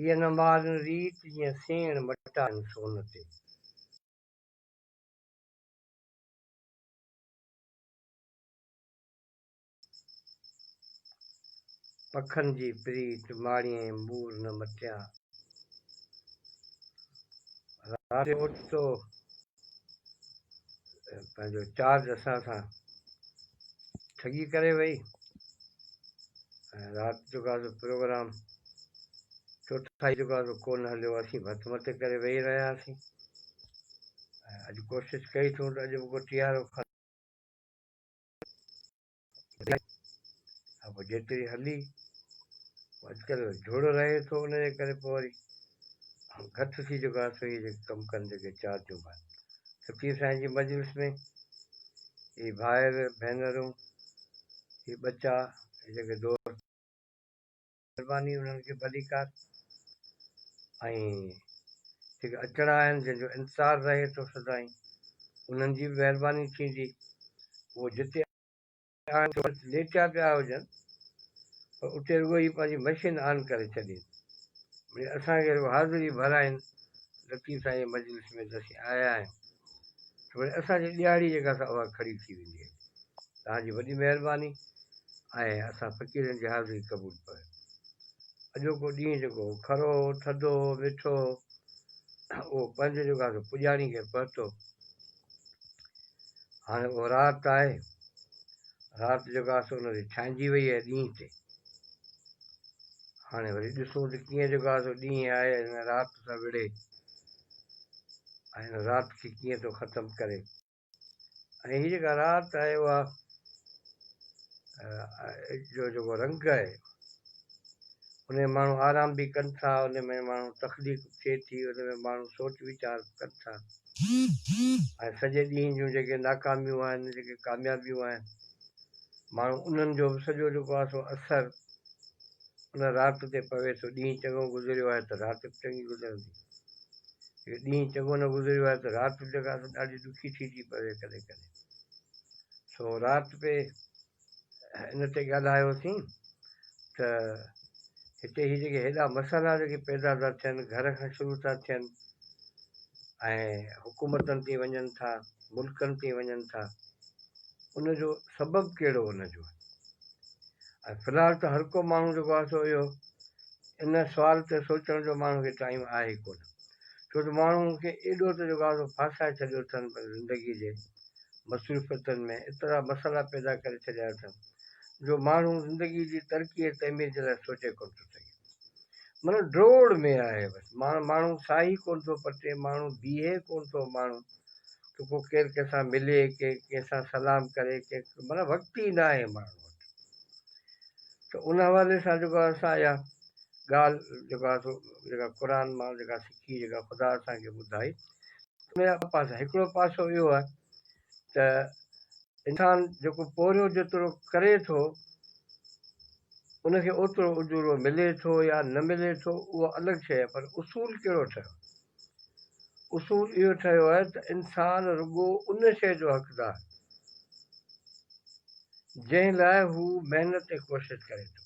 इहा नमाज़ रीत जीअं सेण मटाइनि सोन ते। पखनि जी प्रीत माड़ीअ मूर न मटिया। राति जो उथतो पंहिंजो चार्ज असां सां ठगी करे वई ऐं राति जो का प्रोग्राम चोथाई जो का कोन हलियो। असीं भत मथे करे वेही रहियासीं ऐं अॼु कोशिशि कई थो त अॼु को टीआरो पोइ जेतिरी हली अॼुकल्ह झोड़ो रहे थो उनजे करे पोइ वरी घटि थी जेको आहे सो इहे जेके कमु कनि जेके चार्जूं फ़क़ीर साईं जी मजलिस में इहे भाइर भेनरूं इहे ॿचा जेके दोस्त महिरबानी उन्हनि खे भलीकार ऐं जेके अचणा आहिनि जंहिंजो इंतज़ारु रहे थो सदाईं उन्हनि जी बि महिरबानी थींदी। उहो जिते लेटिया पिया हुजनि पर उते रुॻो ई पंहिंजी मशीन ऑन करे छॾे भई असांखे रुॻो हाज़िरी भराइनि लतीफ़ साईं मजलिस में त असीं आया आहियूं त वरी असांजी ॾियारी जेका असां उहा खड़ी थी वेंदी आहे। तव्हांजी वॾी महिरबानी ऐं असां फ़क़ीरनि जी हाज़िरी क़बूलु कयो। अॼोको ॾींहुं जेको खरो थधो मिठो उहो पंहिंजो जेको आहे पुॼाणी खे पहुतो। हाणे उहा राति आहे राति जेको आहे सो उनजी छांइजी वई आहे ॾींहं ते। हाणे वरी ॾिसूं त कीअं जेको आहे सो ॾींहुं आहे हिन राति सां विड़े ऐं हिन राति खे कीअं थो ख़तमु करे। ऐं हीअ जेका राति आहे उहा जो जेको रंग आहे उन में माण्हू आराम बि कनि था उन में माण्हू तकलीफ़ थिए थी उन में माण्हू सोच वीचार कनि था ऐं सॼे ॾींहं जूं जेके नाकामियूं आहिनि जेके कामयाबियूं आहिनि माण्हू उन्हनि जो बि सॼो जेको आहे सो असरु उन राति ते पवे थो। ॾींहुं चङो गुज़रियो आहे त राति बि चङी गुज़रंदी। ॾींहुं चङो न गुज़रियो आहे त राति जेका ॾाढी ॾुखी थी थी पवे कॾहिं कॾहिं। सो राति पे इन ते ॻाल्हायोसीं त हिते ही जेके हेॾा मसाला जेके पैदा था थियनि घर खां शुरू था थियनि ऐं हुकूमतनि ते वञनि था मुल्कनि ते वञनि था उनजो सबबु कहिड़ो उनजो ऐं फ़िलहालु त हर को माण्हू जेको आहे सो इहो इन सुवाल ते सोचण जो माण्हू खे टाइम आहे कोन छो त माण्हू खे एॾो त जेको आहे सो फासाए छॾियो अथनि ज़िंदगी जे मसरूफ़ियतुनि में एतिरा मसाला पैदा करे छॾिया अथनि जो माण्हू ज़िंदगी जी तरक़ी ऐं तइमीर जे लाइ सोचे कोन थो सघे। मतिलबु ड्रोड़ में आहे बसि माण्हू साही कोन थो पटे माण्हू बीहे कोन थो माण्हू त को केरु कंहिंसां मिले कंहिंसां सलाम करे मतिलबु वक़्तु ई न आहे माण्हू वटि। त उन हवाले सां जेको आहे असां इहा ॻाल्हि जेको आहे सो जेका क़ुर मां जेका सिखी जेका ख़ुदा असांखे ॿुधाई उनजा ॿ पासा। हिकिड़ो पासो इहो आहे त इंसानु जेको पोरियो जेतिरो करे थो उनखे ओतिरो उजूरो मिले थो या न मिले थो उहो अलॻि शइ आहे पर उसूल कहिड़ो ठहियो उसूल इहो ठहियो आहे त इंसानु रुॻो उन शइ जो हक़दारु जंहिं लाइ हू महिनत ऐं कोशिशि करे थो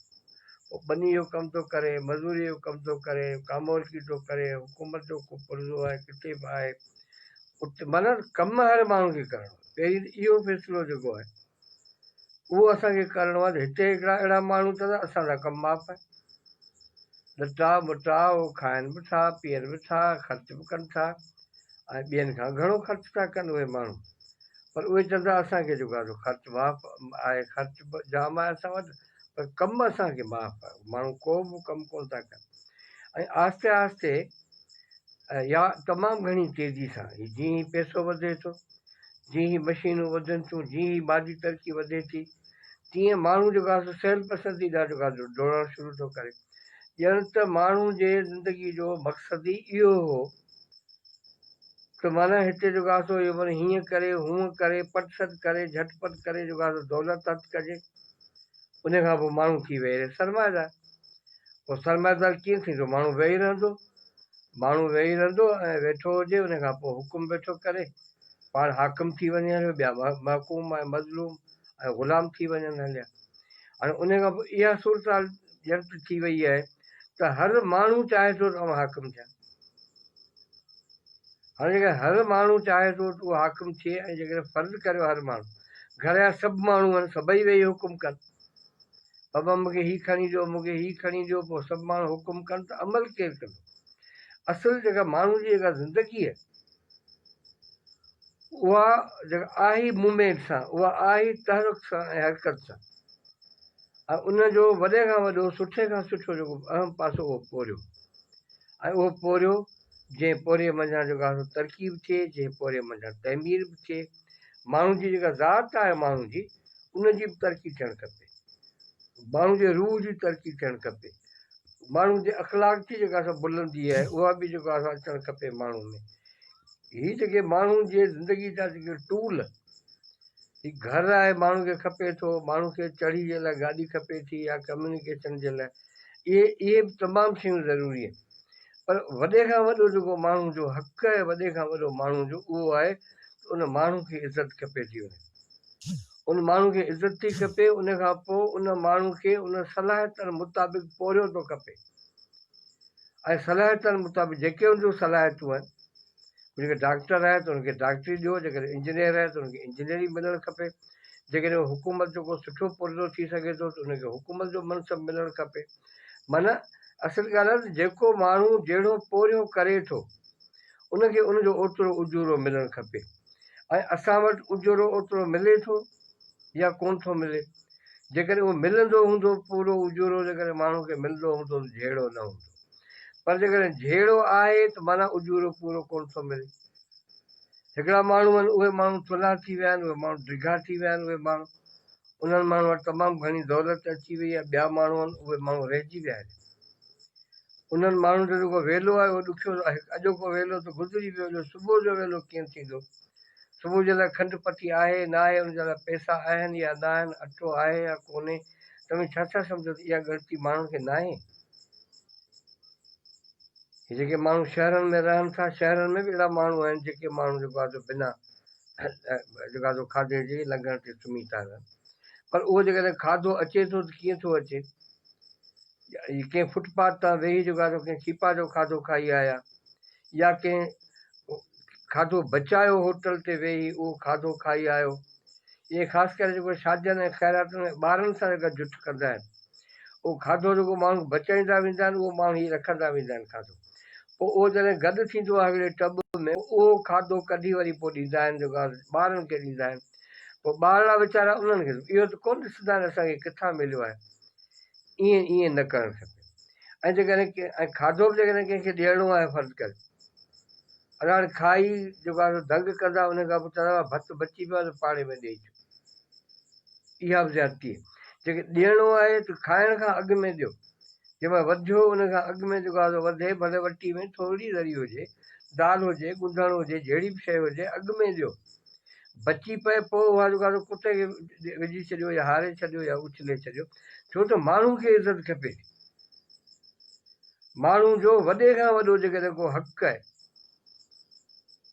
पोइ ॿनी जो कमु थो करे मज़ूरीअ जो कमु थो करे कामोलकी थो करे हुकूमत जो को पुर्ज़ो आहे किथे बि आहे उते माना कमु हर माण्हू खे करिणो आहे। पहिरीं इहो फ़ैसिलो जेको आहे उहो असांखे करिणो आहे त हिते हिकिड़ा अहिड़ा माण्हू अथव असांजा कमु माफ़ आहे लटा मुटा उहो खाइनि बि था पीअनि बि था ख़र्च बि कनि था ऐं ॿियनि खां घणो ख़र्च था कनि उहे माण्हू पर उहे चवंदा असांखे जेको आहे ख़र्च माफ़ आहे ख़र्च जाम आहे असां वटि पर कमु असांखे माफ़ आहे माण्हू को बि कमु कोन था कनि ऐं आहिस्ते आहिस्ते या तमामु घणी तेज़ी सां जीअं ई पैसो वधे थो जीअं ई मशीनूं वधनि थियूं जीअं ई मादी तरक़ी वधे थी तीअं माण्हू जेको आहे सहल पसंदीदा जेको आहे दौड़णु शुरू थो करे। ॼण त माण्हू जे ज़िंदगी जो मक़सदु ई इहो हो त माना हिते जेको आहे सो इहो माना हीअं करे हूअं करे पट सट करे झटपट करे जेको आहे दौलत हथु कजे उन खां पोइ माण्हू थी वेही रहे सरमाएदार। पोइ सरमाएदार कीअं थींदो माण्हू वेही रहंदो ऐं वेठो हुजे उन खां पोइ हुकुम वेठो करे पाण हाकिम थी वञे हलियो ॿिया महकूम ऐं मज़लूम ऐं ग़ुलाम थी वञनि हलिया। हाणे उन खां पोइ इहा सूरत हाल ॼर्त थी वई आहे त हर माण्हू चाहे थो त हाकिम थिया। हाणे जेकर हर माण्हू चाहे थो त उहो हाकिम थिए ऐं जेकर फ़र्ज़ु करियो हर माण्हू, घर जा सभु माण्हू आहिनि, सभई वेही हुकुम कनि, बाबा मूंखे हीउ खणी ॾियो, मूंखे हीउ खणी ॾियो, पोइ सभु माण्हू हुकुम कनि त अमल केरु कंदो? असुलु जेका माण्हू जी जेका ज़िंदगी आहे उहा जेका आहे मूवमेंट सां, उहा आहे तहरुक सां ऐं हरकत सां। ऐं उनजो वॾे खां वॾो सुठे खां सुठो जेको अहम पासो उहो पोरियो, ऐं उहो पोरियो जंहिं पोरे मंझां जेको आहे तरक़ी बि थिए, जंहिं पोरे मंझां तहमीर बि थिए, माण्हू जी जेका ज़ात आहे माण्हू जी उनजी बि तरक़ी थियणु खपे, माण्हू जे रूह जी तरक़ी थियणु खपे, माण्हू जे अख़लाक जी जेका असां बुलंदी आहे उहा बि जेको आहे अचणु खपे माण्हू में। हीअ जेके माण्हू जे ज़िंदगी जा जेके टूल, ही घर आहे माण्हू खे खपे थो, माण्हू खे चढ़ी जे लाइ गाॾी खपे थी या कम्यूनिकेशन जे लाइ, इहे बि तमामु शयूं ज़रूरी आहिनि। पर वॾे खां वॾो जेको माण्हू जो हक़ आहे, वॾे खां वॾो माण्हू जो उहो आहे उन माण्हू खे इज़त खपे थी वञे, उन माण्हू खे इज़त थी खपे। उन खां पोइ उन माण्हू खे उन सलाहियतनि मुताबिक़ पोरियो थो खपे, ऐं सलाहियतनि मुताबिक़ जेके उनजूं सलाहियतूं आहिनि, जेके डॉक्टर आहे त हुनखे डॉक्टरी ॾियो, जेकर इंजीनियर आहे त हुनखे इंजीनियरी मिलणु खपे, जेकॾहिं हुकूमत जो को सुठो पुरज़ो थी सघे थो त हुनखे हुकूमत जो मनसब मिलणु खपे। माना असुल ॻाल्हि आहे त जेको माण्हू जहिड़ो पोरियो करे थो उनखे उनजो ओतिरो उजूरो मिलणु खपे, ऐं असां वटि उजूरो ओतिरो मिले थो या कोन थो मिले। जेकॾहिं उहो मिलंदो हूंदो पूरो उजूरो, जेकॾहिं माण्हू खे मिलंदो हूंदो त जहिड़ो न हूंदो, पर जेकॾहिं जहिड़ो आहे त माना उजूरो पूरो कोन थो मिले। हिकिड़ा माण्हू आहिनि उहे माण्हू थुल्हा थी विया आहिनि, उहे माण्हू ढिघा थी विया आहिनि, उहे माण्हू उन्हनि माण्हू वटि तमामु घणी दौलत अची वई आहे, ॿिया माण्हू आहिनि उहे माण्हू रहिजी विया आहिनि। उन्हनि माण्हुनि जो जेको वेलो आहे उहो ॾुखियो, अॼोको वेलो त गुज़री वियो, जो सुबुह जो वेलो कीअं थींदो? सुबुह जे लाइ खंडु पती आहे न आहे, उनजे लाइ पैसा आहिनि या न आहिनि, अटो आहे या कोन्हे, तव्हां छा सम्झो त इहा ग़लती माण्हुनि खे न आहे? जेके माण्हू शहरनि में रहनि था, शहरनि में बि अहिड़ा माण्हू आहिनि जेके माण्हू जेको आहे बिना जेको आहे खाधे जे लंघर ते सुम्ही था रहनि, पर उहो जेकॾहिं खाधो अचे थो त कीअं थो अचे? कंहिं फुटपाथ तां वेही जेको आहे कंहिं छीपा जो खाधो खाई आया, या कंहिं खाधो बचायो होटल ते वेही उहो खाधो खाई आयो। इहे ख़ासि करे जेको शादियुनि ऐं ख़ैरातुनि में ॿारनि सां जेका जुठ कंदा आहिनि, उहो खाधो जेको माण्हू बचाईंदा वेंदा आहिनि उहो माण्हू हीअ रखंदा वेंदा आहिनि खाधो, पोइ उहो जॾहिं गॾु थींदो आहे हिकिड़े टब में, उहो खाधो कढी वरी पोइ ॾींदा आहिनि जेको आहे ॿारनि खे ॾींदा आहिनि। पोइ ॿार वीचारा उन्हनि खे इहो त कोन ॾिसंदा आहिनि असांखे किथां मिलियो आहे। ईअं न करणु खपे। ऐं जेकॾहिं ऐं खाधो बि जेकॾहिं कंहिंखे ॾियणो आहे फ़र्ज़ु करे, अञा हाणे खाई जेको आहे दंग कंदा, उन खां पोइ चवंदा भतु बची पियो आहे त पाड़े में ॾेई छो, इहा बि ज़्यादती आहे। जेके ॾियणो आहे त खाइण खां अॻु में ॾियो, जंहिंमें वधियो उन खां अॻु में जेको आहे वधे, भले वटी में थोरी दरी हुजे, दाल हुजे, ॻुधण हुजे, जहिड़ी बि शइ हुजे अॻु में ॾियो। बची पए पोइ उहा जेको आहे कुते खे विझी छॾियो या हारे छॾियो या उछले छॾियो, छो त माण्हू खे इज़त खपे। माण्हू जो वॾे खां वॾो जेकॾहिं को हक़ु आहे,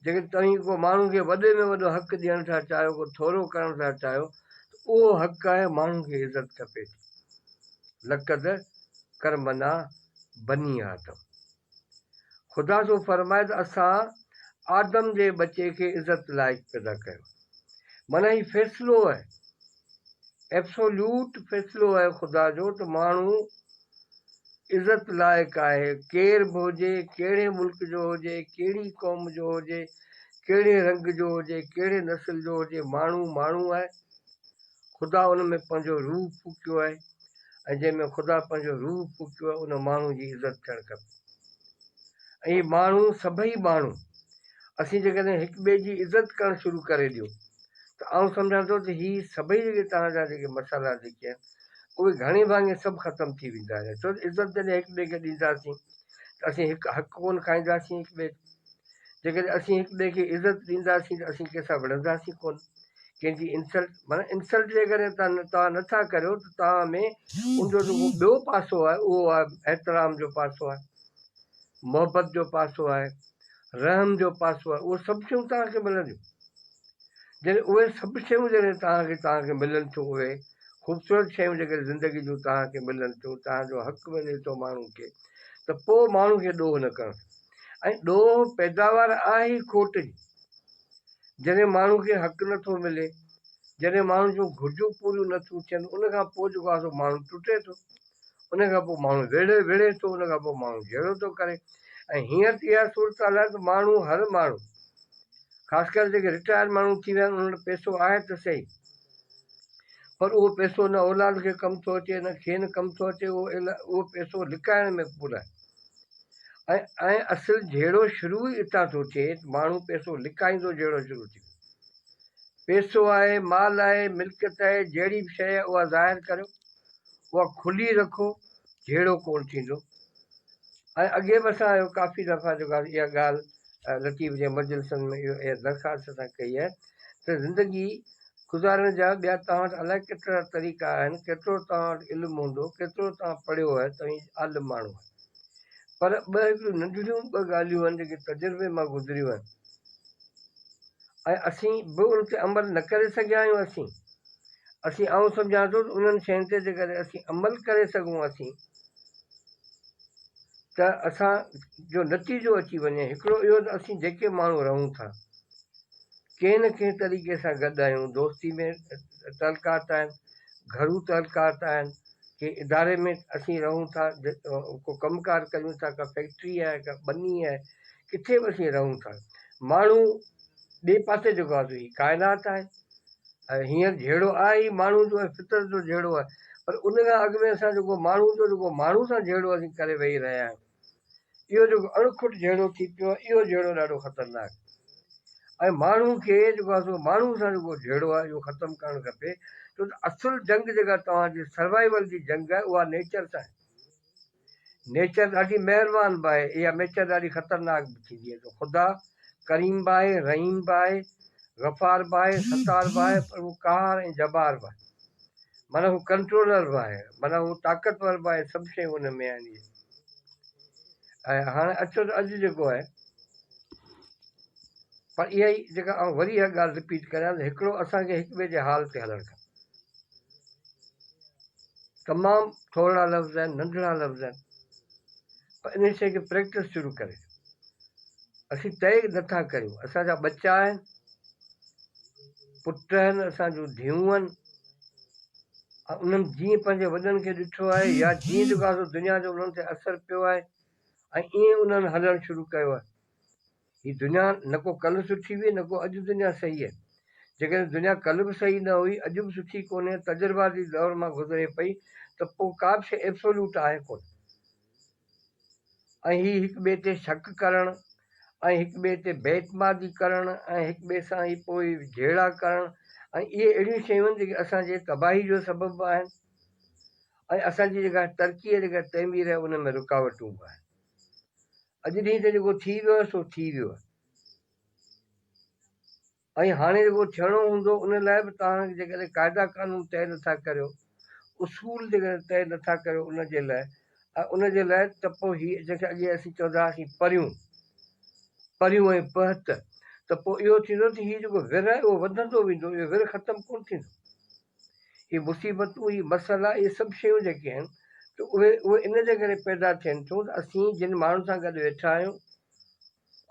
जेकॾहिं तव्हां को माण्हू खे वॾे में वॾो हक़ु ॾियणु था चाहियो, को थोरो करणु था चाहियो, त उहो हक़ु आहे माण्हू खे इज़त खपे थी। लक़द करमना बनी आदम, ख़ुदा जो फरमाए त असां आदम जे बचे खे इज़त लाइक़ु पैदा कयो। माना हीउ फ़ैसिलो आहे, एब्सोल्यूट फ़ैसिलो आहे ख़ुदा जो त माण्हू इज़त लाइक़ु आहे। केरु बि हुजे, कहिड़े मुल्क जो हुजे, कहिड़ी क़ौम जो हुजे, कहिड़े रंग जो हुजे, कहिड़े नस्ल जो हुजे, माण्हू माण्हू आहे। ख़ुदा उन में पंहिंजो रूह फूकियो आहे, ऐं जंहिंमें ख़ुदा पंहिंजो रूह फूकियो आहे उन माण्हू जी इज़त थियणु खपे। ऐं माण्हू सभई माण्हू असीं जेकॾहिं हिक ॿिए जी इज़त करणु शुरू करे ॾियो त आउं सम्झां थो त हीअ सभई जेके तव्हांजा जेके मसाला जेके आहिनि उहे घणे भाङे सभु ख़तमु थी वेंदा आहिनि। छो त इज़त जॾहिं हिक ॿिए खे ॾींदासीं त असीं हिकु हक़ु कोन खाईंदासीं हिक ॿिए, जेकॾहिं असीं हिक ॿिए खे इज़त ॾींदासीं त असीं कंहिंसां विढ़ंदासीं कोन, कंहिंजी इंसल्ट माना इंसल्ट जेकॾहिं तव्हां नथा करियो त तव्हां में उनजो जेको ॿियो पासो आहे उहो आहे एहतराम जो पासो आहे, मोहबत जो पासो आहे, रहम जो पासो आहे। उहे सभु शयूं तव्हांखे मिलंदियूं। जॾहिं उहे सभु शयूं जॾहिं तव्हांखे मिलनि थियूं, उहे ख़ूबसूरत शयूं जेके ज़िंदगी जूं तव्हांखे मिलनि थियूं, तव्हांजो हक़ु मिले थो माण्हू खे, त पोइ माण्हू खे ॾोह न करणु। ऐं ॾोह पैदावार आहे ई खोट जी। जॾहिं माण्हू खे हक़ु नथो मिले, जॾहिं माण्हू जूं घुरिजूं पूरियूं नथियूं थियनि, उन खां पोइ जेको आहे सो माण्हू टुटे थो, उन खां पोइ माण्हू विढ़े थो, उन खां पोइ माण्हू जहिड़ो थो करे। ऐं हींअर इहा सूरत हाल आहे त माण्हू, हर माण्हू, ख़ासि करे जेके रिटायर माण्हू थी विया आहिनि, उन्हनि वटि पैसो आहे त सही, पर उहो पैसो न औलाद खे कमु थो अचे, न खेनि कमु थो अचे, उहो पैसो लिकाइण में पूरो आहे। ऐं असुलु जहिड़ो शुरू ई हितां थो थिए, माण्हू पैसो लिकाईंदो जहिड़ो शुरू थी। पैसो आहे, माल आहे, मिल्कियत आहे, जहिड़ी बि शइ आहे उहा ज़ाहिर करियो, उहा खुली रखो, जहिड़ो कोन थींदो। ऐं अॻे बि असां काफ़ी दफ़ा जेको आहे इहा ॻाल्हि लतीफ़ जे मजलिसनि में इहा दरख़्वास्त असां कई आहे त ज़िंदगी गुज़ारण जा ॿिया तव्हां वटि अलाए केतिरा तरीक़ा आहिनि, केतिरो तव्हां वटि इल्मु हूंदो, केतिरो तव्हां पढ़ियो आहे, तव्हीं आलिम माण्हू आहे, पर हिकिड़ियूं नंढड़ियूं ॻाल्हियूं आहिनि जेके तजुर्बे मां गुज़रियूं आहिनि, ऐं असीं बि उन ते अमल न करे सघिया आहियूं। असीं आउं सम्झां थो त उन्हनि शयुनि ते जेकॾहिं असीं अमल करे सघूं त असांजो नतीजो अची वञे हिकिड़ो इहो त असीं जेके माण्हू रहूं था, कंहिं न कंहिं तरीक़े सां गॾु आहियूं, दोस्ती में तलकात आहिनि, घरू तलकात आहिनि, कंहिं इदारे में असीं रहूं था, को कमुकार कयूं था, का फैक्ट्री आहे, का बनी आहे, किथे बि असीं रहूं था। माण्हू ॿिए पासे जेको आहे ही काइनात आहे, ऐं हींअर जहिड़ो आहे ई माण्हू जो आहे, फितरत जो जहिड़ो आहे, पर उन खां अॻु में असां जेको माण्हू जो जेको माण्हू सां जहिड़ो असीं करे वेही रहिया आहियूं, इहो जेको अणखुट जहिड़ो थी पियो आहे, इहो जहिड़ो ॾाढो ख़तरनाक। ऐं माण्हू खे जेको आहे सो माण्हू सां जेको जहिड़ो आहे इहो ख़तमु करणु खपे। छो त असुलु जंग जेका तव्हांजी सर्वाइवल जी जंग आहे, उहा नेचर सां आहे। नेचर ॾाढी महिरबानी बि आहे, इहा नेचर ॾाढी ख़तरनाक बि थींदी आहे। ख़ुदा करीम बि आहे, रहीम बि आहे, गफ़ार बि आहे, सतार बि आहे, पर उहो क़हार ऐं जबार बि आहे, माना हू कंट्रोलर बि आहे, माना हू ताक़तवर बि आहे, सभु शयूं हुन में आहिनि। ऐं हाणे अचो त अॼु जेको आहे, पर इहा ई जेका वरी इहा ॻाल्हि रिपीट करियां त हिकिड़ो असांखे हिक ॿिए जे हाल ते हलणु खपे। तमामु थोरा लफ़्ज़ आहिनि, नंढड़ा लफ़्ज़ आहिनि, पर इन शइ खे प्रैक्टिस शुरू करे असीं तय नथा करियूं। असांजा बच्चा आहिनि, पुट आहिनि, असांजूं धीअरूं आहिनि, उन्हनि जीअं पंहिंजे वॾनि खे ॾिठो आहे या जीअं जेको आहे दुनिया जो उन्हनि ते असरु पियो आहे, ऐं ईअं उन्हनि हलणु शुरू कयो आहे। हीअ दुनिया न को कल्ह सुठी हुई, न को अॼु दुनिया सही आहे। जेकॾहिं दुनिया कल्ह बि सही न हुई, अॼु बि सुठी कोन्हे, तजुर्बाती दौर मां गुज़रे पई, त पोइ का बि शइ एब्सोल्यूट आहे कोन। ऐं हीअ हिक ॿिए ते शक करणु, ऐं हिक ॿिए ते बेतमादी करणु, ऐं हिक ॿिए सां ई पोइ जहिड़ा करणु, ऐं इहे अहिड़ियूं शयूं आहिनि जेके असांजे तबाही जो सबबु आहिनि, ऐं असांजी जेका तरक़ीअ जेका तइमीर आहे उन में रुकावटूं बि आहिनि। अॼु ॾींहं ते जेको थी वियो आहे सो थी वियो आहे, ऐं हाणे जेको थियणो हूंदो उन लाइ बि तव्हां जेकॾहिं क़ाइदा क़ानून तइ नथा करियो, उसूल जेकॾहिं तइ नथा करियो उनजे लाइ त पोइ हीअ जेके अॻे असीं चवंदा हुआसीं परियूं ऐं पहत, त पोइ इहो थींदो त हीअ जेको विर आहे उहो वधंदो वेंदो, इहो विर ख़तमु कोन थींदो। हीअ मुसीबतूं, हीअ मसइला, इहे सभु शयूं जेके आहिनि त उहे इन जे करे पैदा थियनि थियूं त असीं जिन माण्हुनि सां गॾु वेठा आहियूं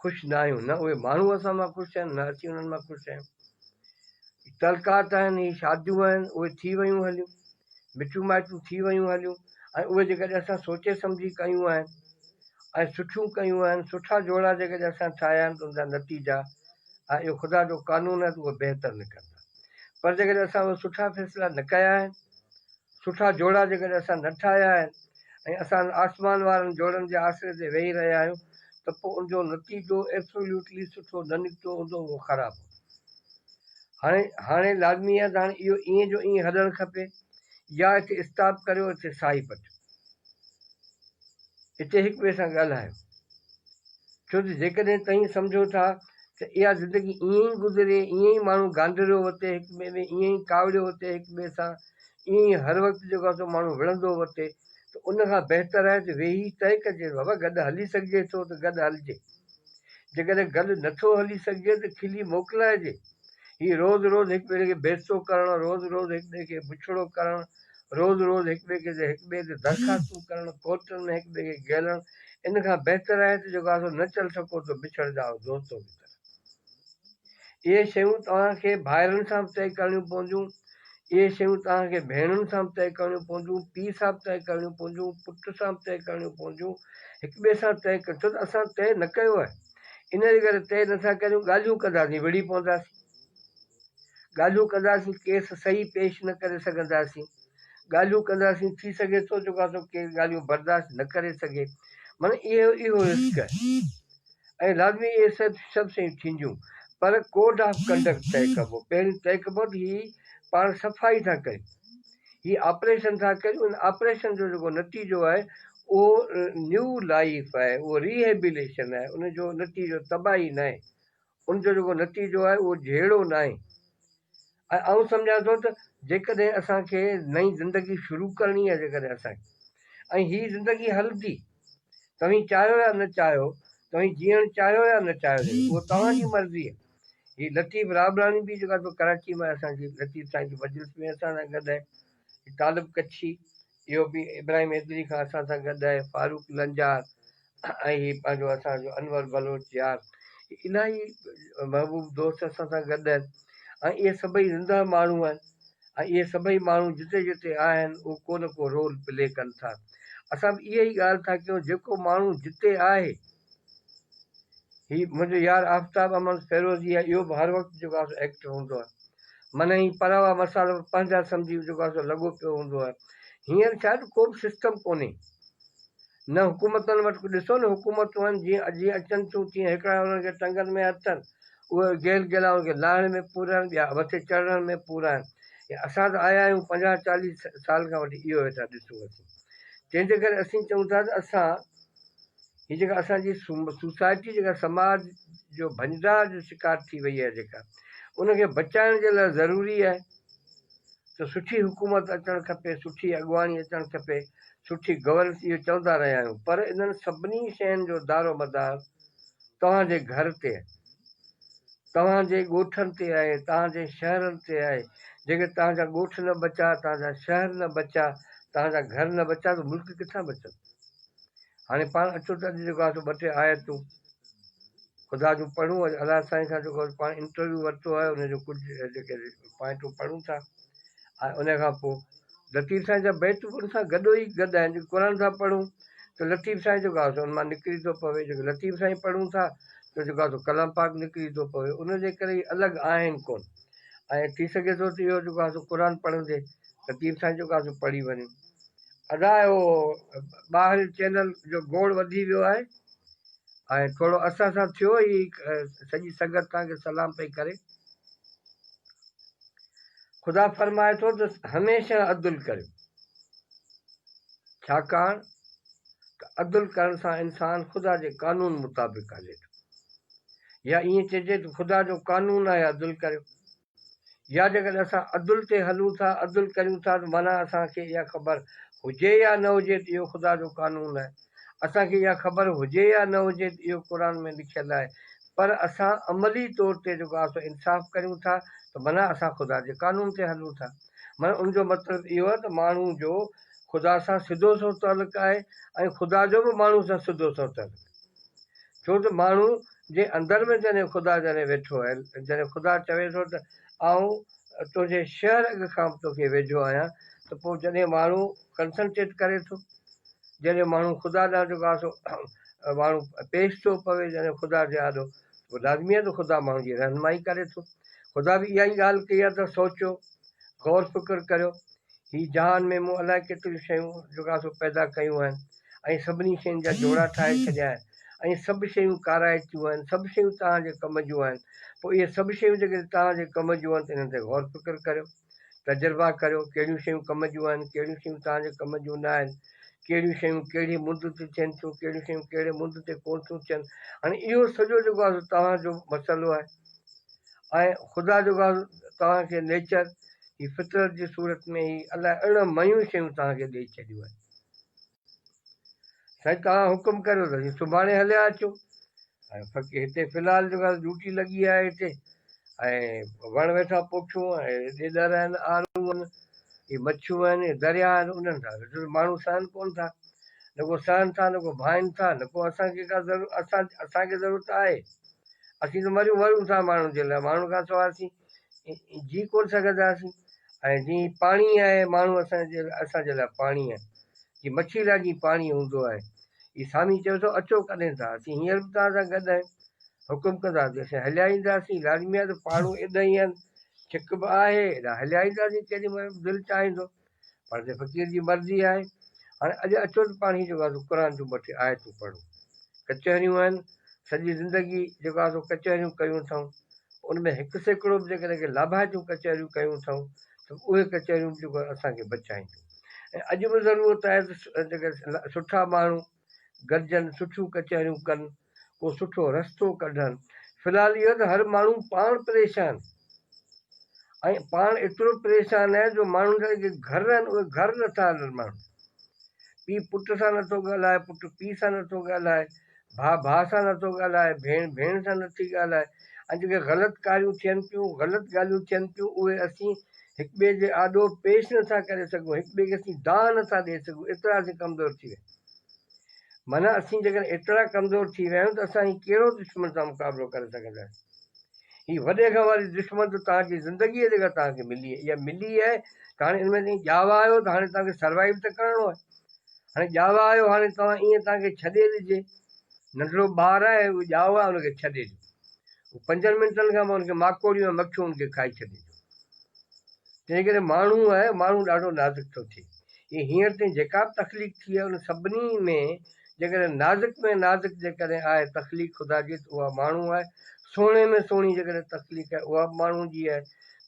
ख़ुशि न आहियूं, न उहे माण्हू असां मां ख़ुशि आहिनि, न असीं उन्हनि मां ख़ुशि आहियूं। तलकात आहिनि, हीअ शादियूं आहिनि, उहे थी वियूं हलियूं, मिठियूं माइटियूं थी वियूं हलियूं, ऐं उहे जेकॾहिं असां सोचे सम्झी कयूं आहिनि ऐं सुठियूं कयूं आहिनि, सुठा जोड़ा जेकॾहिं असां ठाहिया आहिनि त उनजा नतीजा ऐं इहो ख़ुदा जो कानून आहे त उहे बहितर निकिरंदा। पर जेकॾहिं असां उहे सुठा फ़ैसिला न कया आहिनि, सुठा जोड़ा जेकॾहिं असां न ठाहिया आहिनि, ऐं असां आसमान वारनि जोड़नि जे आसिरे ते वेही रहिया आहियूं, त पोइ उनजो नतीजो एब्सोल्यूटली सुठो न निकितो हूंदो, उहो ख़राबु। हाणे लाज़मी आहे त हाणे इहो ईअं जो ईअं हलणु खपे, या हिते स्टॉप करियो, हिते साई पट, हिते हिक ॿिए सां ॻाल्हायो। छो त जेकॾहिं तव्हीं सम्झो था त इहा ज़िंदगी ईअं ई गुज़रे, ईअं ई माण्हू गांडरियो वरिते हिक ॿिए में, ईअं ई कावड़ियो वरिते हिक ॿिए सां, ईअं ई हर वक़्तु जेको आहे सो माण्हू विढ़ंदो वरिते, त उन खां बहितर आहे त वेही तइ कजे, बाबा गॾु हली सघिजे थो त गॾु हलिजे, जेकॾहिं गॾु नथो हली सघिजे त खिली मोकिलाइजे, ही रोज़ रोज़ एक ॿिए खे बेइज़्ज़ो करणु, रोज़ रोज़ एक ॿिए खे बुछड़ो करणु, रोज़ रोज़ एक ॿिए ते दरख़्वास्तूं करणु, कोर्टनि में एक ॿिए खे घेलणु, इन खां बहितर आहे त जेको आहे सो न चल सको तो बिछड़ जाओ दोस्तों की तरह। इहे शयूं तव्हांखे भाइरनि सां बि तय करणियूं पवंदियूं, इहे शयूं तव्हांखे भेणुनि सां बि तय करणियूं पवंदियूं, पीउ सां बि तय करणियूं पवंदियूं, पुट सां बि तय करणियूं पवंदियूं, हिक ॿिए सां तय कर, छो त असां तय न कयो आहे। इन जे करे तय नथा करियूं, ॻाल्हियूं कंदासीं, विड़ी पवंदासीं, ॻाल्हियूं कंदासीं, केस सही पेश न करे सघंदासीं, ॻाल्हियूं कंदासीं, थी सघे थो जेको आहे सो के ॻाल्हियूं बर्दाश्त न करे सघे, माना इहो रिस्क आहे। ऐं लाज़मी इहे सभु शयूं थींदियूं, पर कोड ऑफ कंडक्ट तय कबो। पहिरीं तय कबो त ही पाण सफ़ाई था कयूं, ही ऑपरेशन था कयूं, इन ऑपरेशन जो जेको नतीजो आहे उहो न्यू लाइफ आहे, उहो रिहेबिलेशन आहे, उनजो नतीजो तबाही न आहे, उनजो जेको नतीजो आहे उहो जहिड़ो न आहे। ऐं आउं सम्झां थो त जेकॾहिं असांखे नई ज़िंदगी शुरू करणी आहे, जेकॾहिं असांखे, ऐं हीअ ज़िंदगी हलंदी, तव्हीं चाहियो या न चाहियो, तव्हीं जीअण चाहियो या न चाहियो, उहो तव्हांजी मर्ज़ी आहे। ही लतीफ़ राबरानी बि जेका सो कराची में असांजी लतीफ़ साईं जी मजलिस में असां सां गॾु आहे, तालिब कच्छी, इहो बि इब्राहिम हैदरी खां असां सां गॾु आहे, फारूक लंजार, ऐं हीअ पंहिंजो असांजो अनवर बलोच यार, इलाही महबूब दोस्त असां सां गॾु आहिनि, ऐं इहे सभई ज़िंदा माण्हू आहिनि, ऐं इहे सभई माण्हू जिते जिते आहिनि उहो को न को रोल प्ले कनि था। असां बि इहा ई ॻाल्हि था कयूं, जेको माण्हू जिते आहे, हीउ मुंहिंजो यार आफ़ताब अहमद फ़ैरोज़ी आहे, इहो बि हर वक़्तु जेको आहे सो एक्टिव हूंदो आहे, माना ही परावा मसाला पंहिंजा सम्झी जेको आहे सो लॻो पियो हूंदो आहे। हींअर छा आहे, को बि सिस्टम कोन्हे, न हुकूमतनि वटि ॾिसो न, हुकूमतूं आहिनि जीअं जीअं अचनि थियूं तीअं हिकिड़ा हुननि खे टंगनि में अथनि, उहे गेल गेला हुनखे लाहिण में पूरा आहिनि, ॿिया मथे चढ़ण में पूरा आहिनि। असां त आया आहियूं 50-40 साल खां वठी इहो वेठा ॾिसूं असीं, तंहिंजे करे असीं चऊं था त असां हीअ जेका असांजी सोसाइटी जेका समाज जो भंडार जो शिकार थी वई आहे, जेका उनखे बचाइण जे लाइ ज़रूरी आहे त सुठी हुकूमत अचणु खपे, सुठी अॻुवाणी अचणु खपे, सुठी गवर्नेंस, इहो चवंदा रहिया आहियूं। पर इन्हनि सभिनी शयुनि जो दारो मदार तव्हांजे घर ते आहे, तव्हांजे ॻोठनि ते आहे, तव्हांजे शहरनि ते आहे। जेके तव्हांजा ॻोठ न बचा, तव्हांजा शहर न बचा, तव्हांजा घर न बचा, त मुल्क किथां बचंदो। हाणे पाण अचो त जेको आहे सो ॿ टे आयतूं ख़ुदा जूं पढ़ूं, अलाह साईं खां जेको पाण इंटरव्यू वरितो आहे, उनजो कुझु जेके पॉइंटूं पढ़ूं था, ऐं उन खां पोइ लतीफ़ साईं जा बैतूं उन सां गॾो ई गॾु आहिनि। जेको क़ुर था पढ़ूं त लतीफ़ साईं जेको आहे सो उन मां निकिरी थो पवे, जेको लतीफ़ साईं पढ़ूं था त जेको आहे सो कलाम पाक निकिरी थो पवे, उनजे करे अलॻि आहिनि कोन। ऐं थी सघे थो त इहो जेको आहे सो क़ुर पढ़ंदे लतीफ़ साईं जेको आहे सो पढ़ी वञे। अदा उहो ॿाहिरि चैनल जो गोड़ वधी वियो आहे, ऐं थोरो असां सां थियो ई सॼी संगत तव्हांखे सलाम पई करे। ख़ुदा फरमाए थो त हमेशह अदुल करियो, छाकाणि त अदुल करण सां इंसानु ख़ुदा जे कानून मुताबिक़ हले थो, या ईअं चइजे त ख़ुदा जो कानून आहे अदुल करियो। या जेकॾहिं असां अदुल ते हलूं था, अदुल करियूं था, त माना असांखे इहा ख़बर हुजे या न हुजे त इहो ख़ुदा जो कानून आहे, असांखे इहा ख़बर हुजे या न हुजे त इहो क़ुर में लिखियलु आहे, पर असां अमली तौर ते जेको आहे सो इंसाफ़ करियूं था, त माना असां ख़ुदा जे कानून ते हलूं था। माना उनजो मतिलबु इहो आहे त माण्हू जो ख़ुदा सां सिधो सो तालुक़ु आहे, ऐं ख़ुदा जो बि माण्हू सां सिधो सो तालुक़ु आहे। छो त माण्हू जे अंदरि में जॾहिं ख़ुदा जॾहिं वेठो आहे, जॾहिं ख़ुदा चवे थो त आऊं तुंहिंजे शहर खां बि तोखे वेझो आहियां, त पोइ जॾहिं माण्हू कंसंट्रेट करे थो, जॾहिं माण्हू ख़ुदा ॾांहुं जेको आहे सो माण्हू पेश थो पवे, जॾहिं ख़ुदा जे आॾो, पोइ लाज़मी आहे त ख़ुदा माण्हू जी रहनुमाई करे थो। ख़ुदा बि इहा ई ॻाल्हि कई आहे त सोचियो, गौर फ़िक्र करियो, हीउ जहान में मूं अलाए केतिरियूं शयूं जेको आहे सो पैदा कयूं आहिनि, ऐं सभिनी शयुनि जा जोड़ा ठाहे छॾिया आहिनि, ऐं सभु शयूं काराइतियूं आहिनि, सभु शयूं तव्हांजे कम जूं आहिनि। पोइ इहे सभु शयूं जेके तव्हांजे कम जूं आहिनि, त इन्हनि ते गौर फ़िक्र करियो, तजुर्बा करियो, कहिड़ियूं शयूं कम जूं आहिनि, कहिड़ियूं शयूं तव्हांजे कम जूं न आहिनि, कहिड़ियूं शयूं कहिड़ी मुंद ते थियनि थियूं, कहिड़ियूं शयूं कहिड़े मुंद ते कोन थियूं थियनि। हाणे इहो सॼो जेको आहे तव्हांजो मसइलो आहे, ऐं ख़ुदा जेको आहे तव्हांखे नेचर ही फितरत जी सूरत में ई अलाए अरिड़हं मयूं शयूं तव्हांखे ॾेई छॾियूं आहिनि। साईं तव्हां हुकुम करियो त सुभाणे हलिया अचो, ऐं हिते फ़िलहालु जेको आहे ड्यूटी लॻी आहे हिते, ऐं वण वेठा पोखियूं ऐं ॾेॾर आहिनि आरूं आहिनि इहे मच्छियूं आहिनि दरिया आहिनि उन्हनि सां माण्हू सहन कोन था न को सहन था न को भाइनि था न को असांखे का ज़रूरत असांखे ज़रूरत आहे असीं त मरूं था माण्हुनि जे लाइ माण्हुनि खां सवाइ असीं जी कोन सघंदासीं ऐं जीअं पाणी आहे माण्हू असांजे लाइ पाणी आहे जीअं मच्छी लाइ जीअं पाणी हूंदो आहे हीअ सामी चयो थो अचो कॾहिं था असीं हींअर बि तव्हां सां गॾु आहियूं हुकुम कंदासीं असां हलिया ईंदासीं लाज़मी आहे त माण्हू एॾा ई आहिनि छिक बि आहे एॾा हलिया ईंदासीं केॾी महिल दिलि चाहींदो पर जे फ़क़ीर जी मर्ज़ी आहे हाणे अॼु अचो त पाण हीअ जेको आहे क़ुर जूं ॿ टे आयतूं पढ़ूं कचहरियूं आहिनि सॼी ज़िंदगी जेको आहे सो कचहरियूं कयूं अथऊं उन में हिकु सैकिड़ो बि जेकॾहिं लाभाइतियूं कचहरियूं कयूं अथऊं त उहे कचहरियूं जेको असांखे बचाईंदियूं ऐं अॼु बि ज़रूरत आहे त जेके सुठा माण्हू गॾिजनि सुठियूं कचहरियूं कनि को सुठो रस्तो कढनि फ़िलहालु इहो त हर माण्हू पाण परेशान ऐं पाण एतिरो परेशान आहे जो माण्हुनि जा जेके घर आहिनि उहे घर नथा हलनि माण्हू पीउ पुट सां नथो ॻाल्हाए पुटु पीउ सां नथो ॻाल्हाए भाउ सां नथो ॻाल्हाए भेण सां नथी ॻाल्हाए ऐं जेके ग़लति कारियूं थियनि पियूं ग़लति ॻाल्हियूं थियनि पियूं उहे असीं हिक ॿिए जे आॾो पेश नथा करे सघूं हिक ॿिए खे असीं दाह नथा ॾेई सघूं एतिरा असीं कमज़ोर थी विया माना असीं जेकॾहिं एतिरा कमज़ोर थी विया आहियूं त असां कहिड़ो दुश्मन सां मुक़ाबिलो करे सघंदासीं हीअ वॾे खां वॾी दुश्मन त तव्हांजी ज़िंदगीअ जेका तव्हांखे मिली आहे इहा मिली आहे त हाणे हिन में ॼावा आहियो त हाणे तव्हांखे सर्वाइव त करिणो आहे हाणे ॼावा आहियो हाणे तव्हां ईअं तव्हांखे छॾे ॾिजे नंढिड़ो ॿारु आहे उहो ॼाओ आहे हुनखे छॾे ॾियो 5 मिंटनि खां पोइ हुनखे माकोड़ियूं ऐं मखियूं हुनखे खाई छॾे तंहिं करे माण्हू आहे माण्हू ॾाढो नाज़ुक थो थिए इहे हींअर ताईं जेका बि तकलीफ़ थी आहे उन सभिनी में जेकॾहिं नाज़ुक में नाज़ुक जेकॾहिं आहे तकलीफ़ ख़ुदा जी त उहा माण्हू आहे सोणे में सोणी जेकॾहिं तकलीफ़ आहे उहा बि माण्हू जी आहे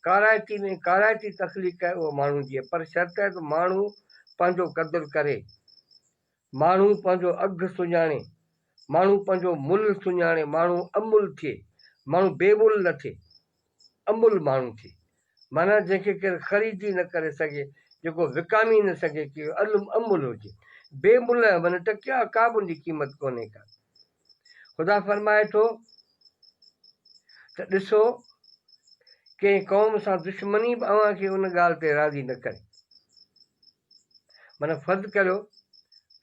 काराइती में काराइती तकलीफ़ आहे उहा माण्हू जी आहे पर शर्त आहे त माण्हू पंहिंजो क़दुरु करे माण्हू पंहिंजो अघु सुञाणे माण्हू पंहिंजो मुल्ह सुञाणे माण्हू अमुल थिए माण्हू बेमुल न थिए अमुल माण्हू थिए माना जंहिंखे केरु ख़रीदी न करे सघे जेको विकामी न सघे की अमुल हुजे बेमुल माना टकिया का बि उनजी क़ीमत कोन्हे का ख़ुदा फरमाए थो त ॾिसो कंहिं क़ौम सां दुश्मनी बि अव्हांखे उन ॻाल्हि ते राज़ी न करे माना फर्ज़ु करियो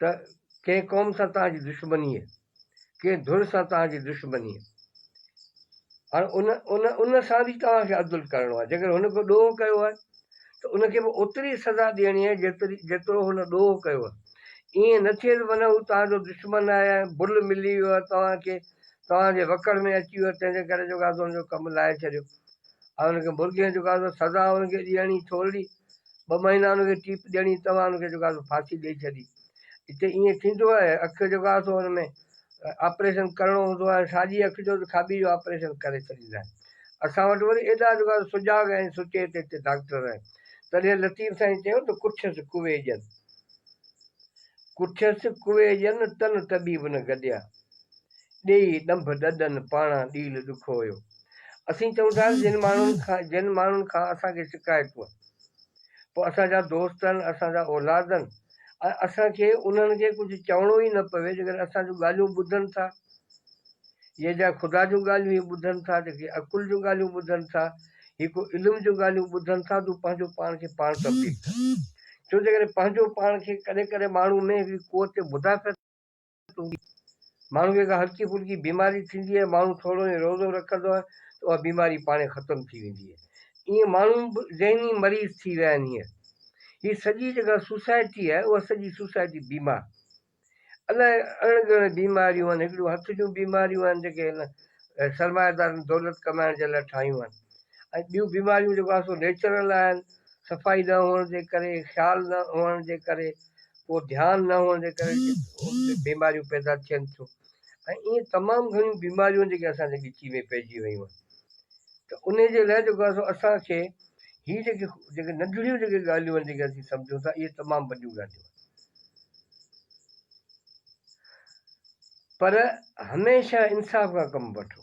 त कंहिं क़ौम सां तव्हांजी दुश्मनी आहे कंहिं धुर सां तव्हांजी दुश्मनी आहे हाणे उन उन उन सां बि तव्हांखे अदुल करिणो आहे जेकर हुन को ॾोह कयो आहे त उनखे बि ओतिरी सज़ा ॾियणी आहे जेतिरो हुन ॾोह कयो आहे ईअं न थिए त माना हू तव्हांजो दुश्मन आहे भुल मिली वियो आहे तव्हांखे तव्हांजे वकड़ में अची वियो तंहिंजे करे जेको आहे हुनजो कमु लाहे छॾियो ऐं हुनखे मुर्गे जेको आहे सज़ा हुनखे ॾियणी थोरी 2 महीना हुनखे टीप ॾियणी तव्हां हुनखे जेको आहे फांसी ॾेई छॾी हिते ईअं थींदो आहे अखि जेको आहे सो हुन में ऑपरेशन करिणो हूंदो आहे साॼी अखि जो त खाॿी जो ऑपरेशन करे छॾींदा आहिनि असां वटि वरी एॾा जेको आहे सुजाॻ आहिनि सुठे हिते डॉक्टर आहिनि तॾहिं लतीफ़ साईं चयो त कुछस कुवे ॼनि कुछस कुवे ॼनि तन तबीब न गॾिया ॾेई ॾंभ ॾॾनि पाणा ॾील ॾुखो हुयो असीं चऊं था जिन माण्हुनि खां असांखे शिकायतूं आहिनि पोइ असांजा दोस्त आहिनि असांजा औलाद आहिनि ऐं असांखे उन्हनि खे कुझु चवणो ई न पवे जेकर असां जूं ॻाल्हियूं ॿुधनि था इहे जा ख़ुदा जूं ॻाल्हियूं इहे ॿुधनि था जेके अकुल जूं ॻाल्हियूं ॿुधनि था हिकु इल्म जूं ॻाल्हियूं ॿुधनि था तूं पंहिंजो पाण खे पाण तब्दील कर छो जे करे पंहिंजो पाण खे कॾहिं कॾहिं माण्हू में हिकिड़ी कुवत मुदाफ़त हूंदी माण्हू खे का हल्की फुल्की बीमारी थींदी आहे माण्हू थोरो ई रोज़ो रखंदो आहे त उहा बीमारी पाणे ख़तमु थी वेंदी आहे ईअं माण्हू बि ज़हनी मरीज़ थी विया आहिनि हीअ सॼी जेका सोसाइटी आहे उहा सॼी सोसाइटी बीमार अलाए अणगण बीमारियूं आहिनि हिकिड़ियूं हथ जूं बीमारियूं आहिनि जेके हिन सरमाएदारनि दौलत कमाइण जे लाइ ठाहियूं आहिनि ऐं ॿियूं बीमारियूं जेको आहे सो नेचुरल आहिनि सफ़ाई न हुअण जे करे ख़्यालु न हुअण जे करे पोइ ध्यानु न हुअण जे करे बीमारियूं पैदा थियनि थियूं ऐं ईअं तमामु घणियूं बीमारियूं जेके असांजे ॻिची में पइजी वियूं आहिनि त उन जे लाइ जेको आहे सो असांखे हीअ जेके नंढड़ियूं जेके ॻाल्हियूं आहिनि जेके असीं सम्झूं था इहे तमामु वॾियूं ॻाल्हियूं पर हमेशह इंसाफ़ खां कमु वठो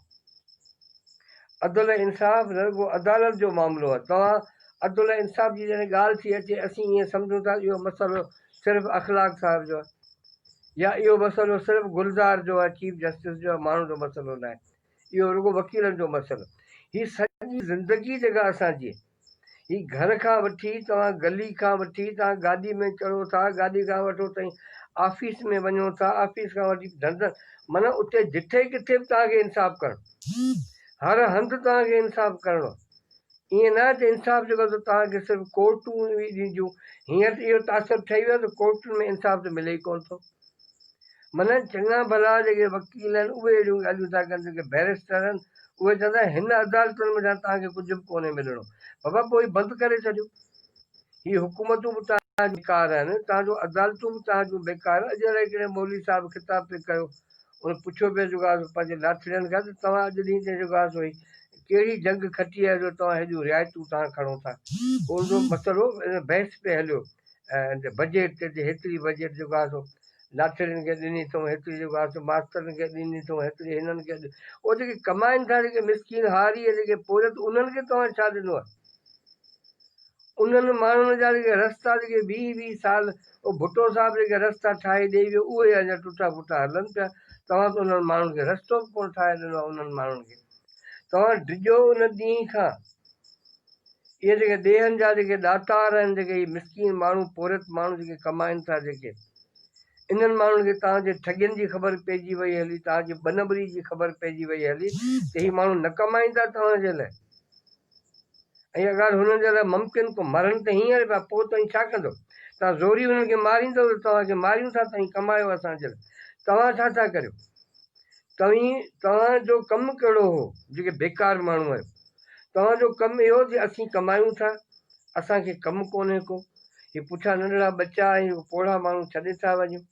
अदल इंसाफ़ न रुॻो अदालत जो मामिलो आहे तव्हां अदल इंसाफ़ जी जॾहिं ॻाल्हि थी अचे असीं ईअं सम्झूं था इहो मसइलो सिर्फ़ु अख़लाक साहिब जो आहे या इहो मसइलो सिर्फ़ु गुलज़ार जो आहे चीफ जस्टिस जो आहे माण्हू जो मसइलो न आहे इहो रुॻो वकीलनि जो मसइलो ही सॼी ज़िंदगी जेका असांजी ही घर खां वठी तव्हां गली खां वठी तव्हां गाॾी में चढ़ो था, गाॾी खां वठो ताईं ऑफिस में वञो था, ऑफिस खां वठी धंधा, माना उते जिथे किथे बि तव्हांखे इंसाफ़ करणो, हर हंधि तव्हांखे इंसाफ़ करणो। ईअं न त इंसाफ़ जेको त तव्हांखे सिर्फ़ु कोर्टूं ॾींदियूं, हींअर त इहो तासर ठही वियो त कोर्टुनि में इंसाफ़ त मिले ई कोन थो। माना चङा भला जेके वकील आहिनि उहे अहिड़ियूं ॻाल्हियूं था कनि, जेके बैरिस्टर आहिनि उहे चवंदा हिन अदालतुनि में तव्हांखे कुझु बि कोन्हे मिलणो, बाबा पोइ बंदि करे छॾियो। ही हुकूमतूं बि तव्हां बेकार आहिनि, तव्हांजो अदालतूं बि तव्हांजूं बेकार। अॼु अलाए कहिड़े मौलवी साहिबु ख़िताब पियो कयो, उन पुछियो पियो जेको आहे पंहिंजे लाठड़ियुनि खां त तव्हां अॼु ॾींहं ते जेको आहे सो कहिड़ी जंग खटी आहे जो तव्हां हेॾियूं रिआयतूं तव्हां खणो था। उनजो मसइलो बहस पे हलियो ऐं बजट ते हेतिरी बजट जेको आहे सो लाठड़ियुनि खे ॾिनी अथऊं, हेतिरी जेको आहे सो मास्तरनि खे ॾिनी अथऊं, हेतिरी हिननि खे उहे जेके कमाइनि था, जेके मिसकिन हारी जेके पोरत, उन्हनि खे तव्हां छा ॾिनो आहे? उन्हनि माण्हुनि जा जेके रस्ता जेके 20-20 साल उहो भुटो साहिबु जेके रस्ता ठाहे ॾेई वियो उहे अञा टुटा फुटा हलनि पिया। तव्हां त उन्हनि माण्हुनि खे रस्तो बि कोन ठाहे ॾिनो आहे। उन्हनि माण्हुनि खे तव्हां डिॼो उन ॾींहं खां। इहे जेके ॾेहनि जा जेके ॾातार आहिनि, जेके मिसकिन माण्हू पोरत माण्हू जेके कमाइनि था, जेके इन्हनि माण्हुनि खे तव्हांजे ठॻियुनि जी ख़बर पइजी वई हली, तव्हांजी बनबरी जी ख़बर पइजी वई हली त ही माण्हू न कमाईंदा तव्हांजे लाइ। ऐं अगरि हुननि जे लाइ मुमकिन को मरनि त हींअर पिया, पोइ ताईं छा कंदो? तव्हां ज़ोरी हुननि खे मारींदव त तव्हांखे मारियूं था ताईं कमायो असांजे लाइ। तव्हां छा था करियो? तव्हांजो कमु कहिड़ो हो जेके बेकार माण्हू आहियो? तव्हांजो कमु इहो कि असीं कमायूं था, असांखे कमु कोन्हे को, ही पुठियां नंढड़ा बच्चा आहिनि, पोड़ा माण्हू छॾे था वञूं।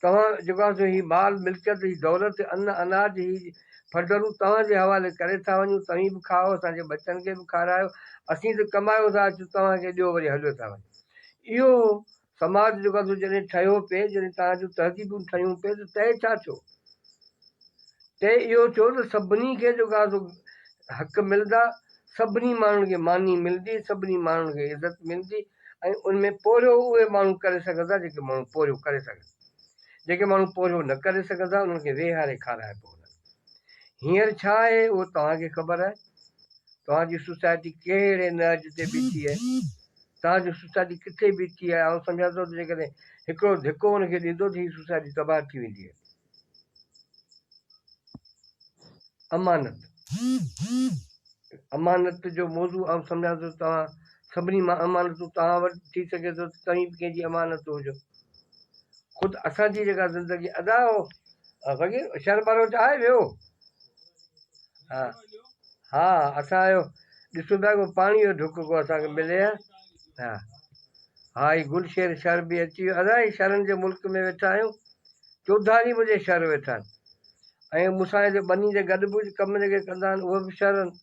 तव्हां जेको आहे ही माल मिल्कियत, ही दौलत, अन्न अनाज, ही फर्दरूं तव्हांजे हवाले करे था वञूं। तव्हीं बि खाओ, असांजे बचनि खे बि खारायो, असीं त कमायो था अचूं, तव्हांखे ॾियो वरी हलियो था वञो। इहो समाज जेको आहे जॾहिं ठहियो पिए, जॾहिं तव्हांजूं तहज़ीबूं ठहियूं पिए त तइ छा थियो? तइ इहो थियो त सभिनी खे जेको आहे हक़ मिलंदा, सभिनी माण्हुनि खे मानी मिलंदी, सभिनी माण्हुनि खे इज़त मिलंदी। ऐं उनमें पोरियो उहे माण्हू करे सघंदा जेके माण्हू पोरियो करे सघनि। जेके माण्हू पोरियो न करे सघंदा उन्हनि खे वेहारे खाराइबो। हींअर छा आहे उहो तव्हांखे ख़बर आहे। तव्हांजी सोसाइटी कहिड़े नज ते बीठी आहे, तव्हांजी सोसाइटी किथे बीठी आहे। ऐं सम्झां थो त जेकॾहिं हिकिड़ो धिको हुनखे ॾींदो त हीअ सोसाइटी तबाह थी वेंदी आहे। अमानत, अमानत जो मौज़ू ऐं सम्झां थो तव्हां सभिनी मां अमानतूं तव्हां वटि थी सघे थो त तव्हीं बि कंहिंजी अमानत हुजो। ख़ुदि असांजी जेका ज़िंदगी अदा हो वग़ैरह शरबारो आहे वियो। हा हा, असांजो ॾिसूं था को पाणीअ जो ढुक को असांखे मिले हा। हा हा, ही गुलशेर शहर बि अची वियो। अदा ही शहरनि जे मुल्क में वेठा आहियूं, चौधारी मुंहिंजे शहर वेठा आहिनि। ऐं मूंसां हिते ॿनी जे गॾु बि कम जेके कंदा आहिनि उहे बि शहर आहिनि।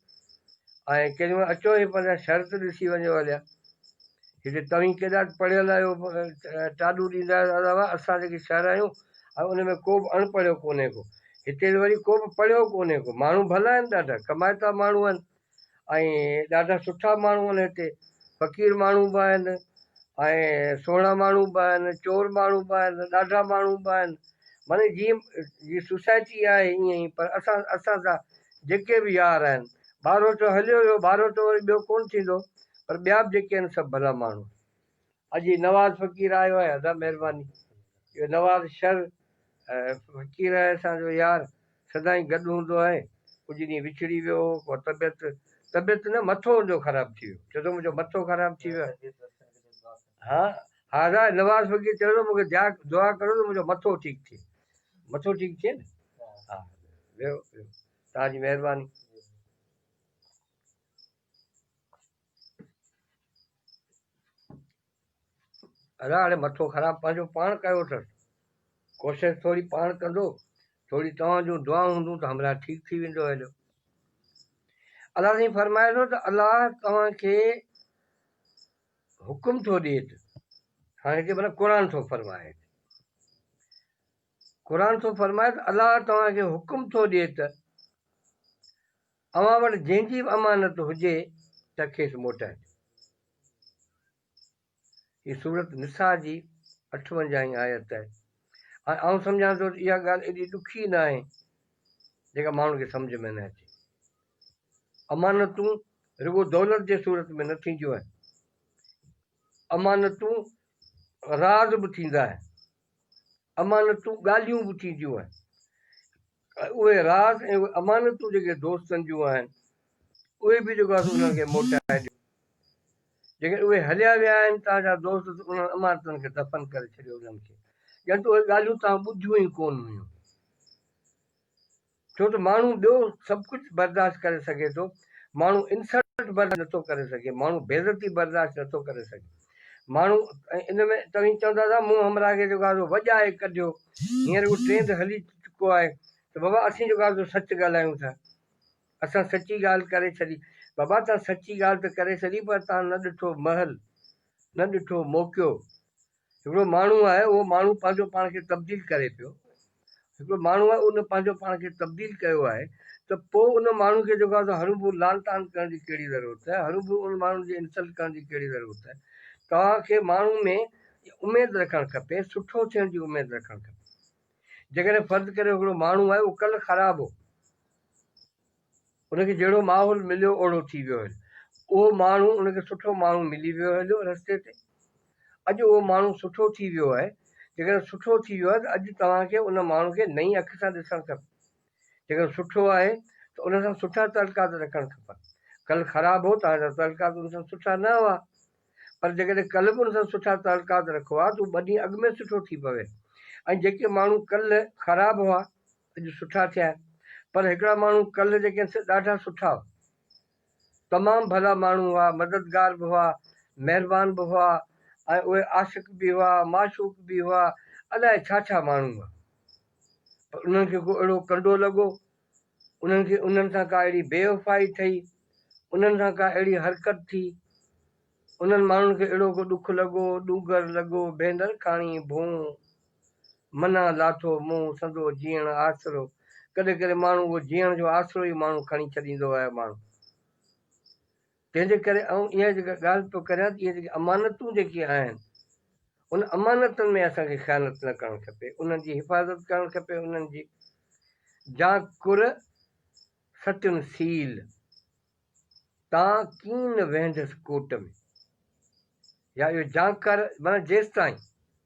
ऐं केॾी महिल अचो ई पंहिंजा शर्त ॾिसी वञो हलिया। हिते तव्हीं केॾा पढ़ियल आहियो, टाॾू ॾींदा आहियो। अलावा असां जेके शहर आहियूं ऐं उन में को बि अणपढ़ियो कोन्हे को। हिते वरी को बि पढ़ियो कोन्हे को। माण्हू भला आहिनि, ॾाढा कमाइता माण्हू आहिनि ऐं ॾाढा सुठा माण्हू आहिनि। हिते फ़क़ीर माण्हू बि आहिनि ऐं सोणा माण्हू बि आहिनि, चोर माण्हू बि आहिनि, ॾाढा माण्हू बि आहिनि। माने जीअं सोसाइटी आहे ईअं ई। पर असां सां जेके बि यार आहिनि, ॿारो चो हलियो वियो, ॿारो चो वरी ॿियो कोन थींदो। पर ॿिया बि जेके आहिनि सभु भला माण्हू। अॼु नवाज़ फ़क़ीर आयो आहे, अदा महिरबानी। इहो नवाज़ शर फ़क़ीर आहे असांजो यार, सदाईं गॾु हूंदो आहे। कुझु ॾींहं विछड़ी वियो, को तबियत न मथो हुनजो ख़राबु थी वियो। चए थो मुंहिंजो मथो ख़राबु थी वियो आहे। हा हा, अदा नवाज़ फ़क़ीर चयो थो मूंखे दुआ करो त मुंहिंजो मथो ठीकु थिए। मथो ठीकु थिए न? हा, वियो वियो, तव्हांजी महिरबानी। अदा हाणे मथो ख़राबु पंहिंजो पाण कयो अथसि, कोशिशि थोरी पाण कंदो, थोरी तव्हां जूं दुआऊं हूंदियूं त हमरा ठीकु थी वेंदो हलियो। अलाह साईं फरमाए थो त अलाह तव्हांखे हुकुम थो ॾिए त, हाणे हिते माना क़ुर थो फरमाए, क़ुर थो फरमाए त अलाह तव्हांखे हुकुम थो ॾिए त अव्हां वटि जंहिंजी बि अमानत हुजे त खेसि मोटाइजो। हीअ सूरत निसा जी 58 आयत आहे। ऐं आउं सम्झां थो त इहा ॻाल्हि एॾी ॾुखी न आहे जेका माण्हुनि खे सम्झ में न अचे। अमानतूं रुगो दौलत जे सूरत में न थींदियूं आहिनि, अमानतूं राज़ बि थींदा आहिनि, अमानतूं ॻाल्हियूं बि थींदियूं आहिनि। उहे राज़ ऐं उहे अमानतूं जेके दोस्तनि जूं आहिनि उहे बि जेको आहे उन्हनि खे मोटाए ॾियो। जेके उहे हलिया विया आहिनि तव्हांजा दोस्त, उन्हनि अमानतुनि खे दफ़न करे छॾियो उन्हनि खे, ॼण त उहे ॻाल्हियूं तव्हां ॿुधियूं ई कोन हुयूं। छो त माण्हू ॿियो सभु कुझु बर्दाश्त करे सघे थो, माण्हू इंसल्ट बर्दाश्त नथो करे सघे, माण्हू बेइज़ती बर्दाश्त नथो करे सघे। माण्हू इन में तव्हीं चवंदा था मूं हमरा खे जेको आहे वॼाए कढियो, हींअर उहो ट्रेंड हली चुको आहे त बाबा असीं जेको आहे सच ॻाल्हायूं था, असां सची ॻाल्हि करे छॾी। बाबा तव्हां सची ॻाल्हि त करे छॾी, पर तव्हां न ॾिठो महल, न ॾिठो मौक़ियो। हिकिड़ो माण्हू आहे, उहो माण्हू पंहिंजो पाण खे तब्दील करे पियो, हिकिड़ो माण्हू आहे उन पंहिंजो पाण खे तब्दील कयो आहे, त पोइ उन माण्हू खे जेको आहे हरू भरू लान तान करण जी कहिड़ी ज़रूरत आहे, हरू भरू उन माण्हू जी इंसल्ट करण जी कहिड़ी ज़रूरत आहे। तव्हांखे माण्हू में उमेदु रखणु खपे, सुठो थियण जी उमेदु रखणु खपे। जेकॾहिं फ़र्ज़ु करे हिकिड़ो माण्हू आहे उहो कल्ह ख़राबु हो, उनखे जहिड़ो माहौल मिलियो ओहिड़ो थी वियो हलियो, उहो माण्हू उनखे सुठो माण्हू मिली वियो हलियो रस्ते ते, अॼु उहो माण्हू सुठो थी वियो आहे। जेकॾहिं सुठो थी वियो आहे त अॼु तव्हांखे उन माण्हू खे नई अखि सां ॾिसणु खपे। जेकॾहिं सुठो आहे त उन सां सुठा तल्कात रखणु खपनि। कल्ह ख़राबु हो, तव्हांजा तल्कात उन सां सुठा न हुआ, पर जेकॾहिं कल्ह बि उन सां सुठा तल्कात रखो आहे त उहो ॿ ॾींहं अॻु में सुठो थी पवे। ऐं जेके माण्हू कल्ह ख़राबु हुआ अॼु सुठा थिया आहिनि, पर हिकिड़ा माण्हू कल्ह जेके आहिनि ॾाढा सुठा हुआ, तमामु भला माण्हू हुआ, मददगार बि हुआ, महिरबान बि हुआ, ऐं उहे आशिक़ बि हुआ, माशूक़ बि हुआ, अलाए छा छा माण्हू हुआ, पर उन्हनि खे को अहिड़ो कंडो लॻो, उन्हनि खे उन्हनि सां का अहिड़ी बेवफ़ाई ठही, उन्हनि सां का अहिड़ी हरकत थी, उन्हनि माण्हुनि खे अहिड़ो को ॾुखु लॻो, ॾूगर लॻो, भेनर खणी भूं मना लाथो मुंहुं संदो जीअण आसरो। कॾहिं कॾहिं माण्हू उहो जीअण जो आसरो ई माण्हू खणी छॾींदो आहे माण्हू। तंहिंजे करे ऐं इहा जेका ॻाल्हि पियो करियां, इहे जेके अमानतूं जेके आहिनि उन अमानतुनि में असांखे ख़यानत न करणु खपे, उन्हनि जी हिफ़ाज़त करणु खपे, उन्हनि जी जाकुर सत्युनि सील, तव्हां कीन वेंदसि कोट में, या इहो जाकर माना जेसि ताईं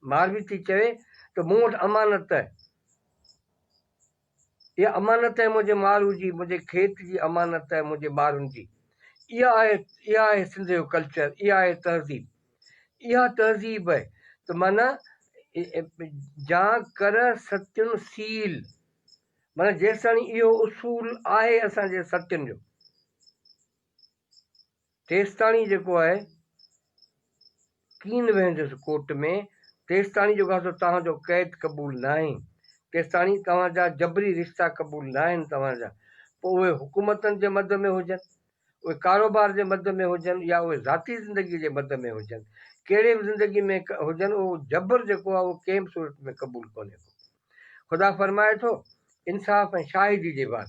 मारवी थी चवे त मूं वटि अमानत आहे, इहा अमानत आहे मुंहिंजे मारू जी, मुंहिंजे खेत जी अमानत आहे, मुंहिंजे ॿारनि जी। इहा आहे सिंध जो कल्चर, इहा आहे तहज़ीब, इहा तहज़ीब आहे। त माना जाकर सत्युनि सील, माना जेसि ताईं इहो उसूल आहे असांजे सत्यनि जो, तेसि ताईं जेको आहे कीन वेंदुसि कोट में, तेसि ताईं जेको आहे तव्हांजो क़ैद क़बूल न आहे, तेसि ताईं तव्हांजा जबरी रिश्ता क़बूल न आहिनि तव्हांजा। पोइ उहे हुकूमतनि जे मद में हुजनि, उहे कारोबार जे मद में हुजनि, या उहे ज़ाती ज़िंदगी जे मद में हुजनि, कहिड़े बि ज़िंदगी में हुजनि, उहो जबर जेको आहे उहो कंहिं बि सूरत में क़बूल कोन्हे को। ख़ुदा फरमाए थो इंसाफ़ ऐं शाहिदी जे बाद।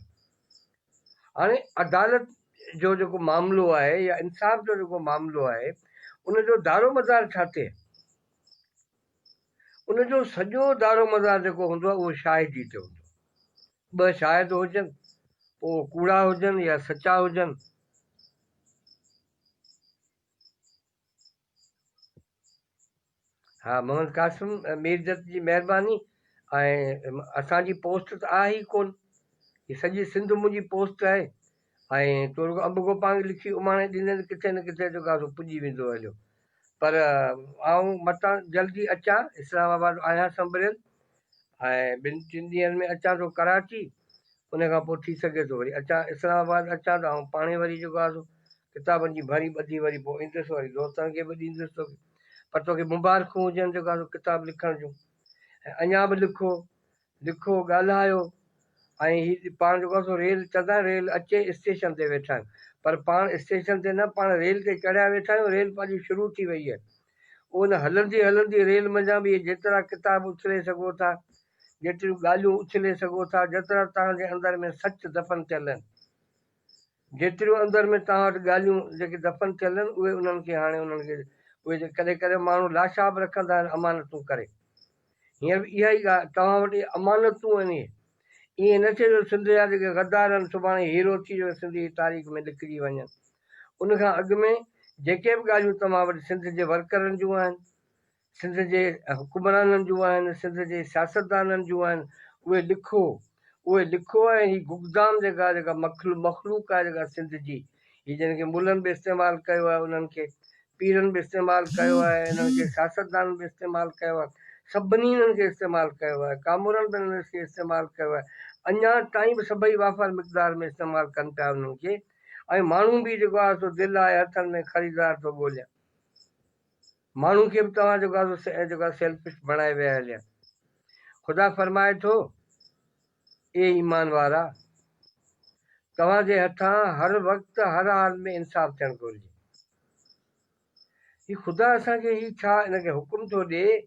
हाणे अदालत जो जेको मामिलो आहे या इंसाफ़ जो जेको मामिलो आहे, उनजो दारो मदार छा थिए, उनजो सॼो दारो मदार जेको हूंदो आहे उहो शाहिदी ते हूंदो आहे। ॿ शाहिद हुजनि, पोइ कूड़ा हुजनि या सचा हुजनि। हा, मोहम्मद कासिम मीरजत जी महिरबानी। ऐं असांजी पोस्ट त आहे ई कोन, हीअ सॼी सिंध मुंहिंजी पोस्ट आहे, ऐं तो रुॻो अंब गोपांग लिखी उमाणे ॾींदे किथे न किथे जेको आहे पुॼी वेंदो हलियो। पर आऊं मतां जल्दी अचां, इस्लामाबाद आहियां संभरियल, ऐं 2-3 ॾींहंनि में अचां थो कराची, उन खां पोइ थी सघे थो वरी अचां इस्लामाबाद अचां त ऐं पाणे वरी जेको आहे किताबनि जी भरी ॿधी वरी पोइ ईंदुसि, वरी दोस्तनि खे बि ॾींदुसि तोखे, पर तोखे मुबारकूं हुजनि जेको आहे किताब लिखण जूं। ऐं अञा बि लिखो ॻाल्हायो। ऐं हीअ पाण जेको आहे रेल चवंदा आहिनि रेल अचे स्टेशन ते वेठा आहियूं, पर पाण स्टेशन ते न, पाण रेल ते चढ़िया वेठा आहियूं, रेल पंहिंजी शुरू थी वई आहे। उहो न हलंदी हलंदी रेल मंझां बि जेतिरा किताब उछले सघो था, जेतिरियूं ॻाल्हियूं उछले सघो था, जेतिरा तव्हांजे अंदरि में सच दफ़न थियल आहिनि, जेतिरियूं अंदरि में तव्हां वटि ॻाल्हियूं जेके दफ़न थियल आहिनि, उहे उन्हनि खे हाणे उन्हनि खे उहे कॾहिं कॾहिं माण्हू लाशा बि रखंदा आहिनि अमानतूं करे। हींअर बि इहा ई ॻाल्हि, तव्हां वटि अमानतूं आहिनि, ईअं न थिए जो सिंध जा जेके गद्दार आहिनि सुभाणे हीरो थी जो सिंध जी तारीख़ में लिखिजी वञनि। उनखां अॻु में जेके बि ॻाल्हियूं तव्हां वटि सिंध जे वर्करनि जूं आहिनि, सिंध जे हुकुमराननि जूं आहिनि, सिंध जे सियासतदाननि जूं आहिनि, उहे लिखो ऐं हीअ गुगदाम जेका मखलूक आहे जेका सिंध जी, हीअ जिन खे मुलनि बि इस्तेमालु कयो आहे, उन्हनि खे पीरनि बि इस्तेमालु कयो आहे, इन्हनि खे सियासतदाननि बि इस्तेमालु कयो आहे, सभिनी इन्हनि खे इस्तेमालु कयो आहे, कामूरनि बि इन्हनि खे इस्तेमालु कयो आहे, अञा ताईं बि सभई वाफ़र मिक़दार में इस्तेमालु कनि पिया उन्हनि खे। ऐं माण्हू बि जेको आहे सो दिलि आहे हथनि में ख़रीदार थो ॻोल्हियां, माण्हू खे बि तव्हां जेको आहे सेल्फिश बणाए विया हलिया। ख़ुदा फरमाए थो, ए ईमान वारा, तव्हांजे हथां हर वक़्तु हर हाल में इंसाफ़ थियणु घुरिजे। हीउ ख़ुदा असांखे हीउ छा हिनखे हुकुम थो ॾिए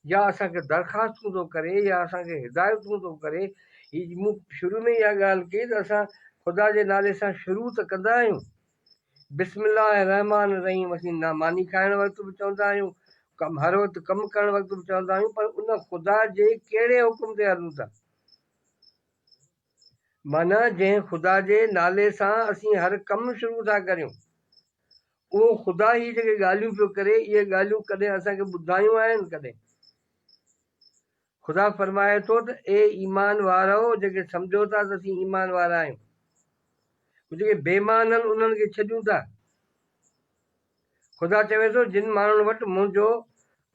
या असांखे दरख़्वास्तूं थो करे या असांखे हिदायतूं थो करे। हीअ मूं शुरू में इहा ॻाल्हि कई त असां ख़ुदा जे नाले सां शुरू त कंदा आहियूं, बिस्मिल्लाह रहमान रहीम, असीं मानी खाइण वक़्तु बि चवंदा आहियूं, हर वक़्तु कमु करण वक़्तु बि चवंदा आहियूं, पर उन ख़ुदा जे कहिड़े हुकुम ते हलूं था? माना जंहिं ख़ुदा जे नाले सां असीं हर कमु शुरू था करियूं, उहो ख़ुदा ई जेके ॻाल्हियूं पियो करे, इहे ॻाल्हियूं कॾहिं असांखे ॿुधायूं आहिनि? कॾहिं? ख़ुदा फरमाए थो त ए ईमान वारो, जेके सम्झो था त असीं ईमान वारा आहियूं, जेके बेईमान आहिनि उन्हनि खे छॾियूं था। ख़ुदा चवे थो, जिन माण्हुनि वटि मुंहिंजो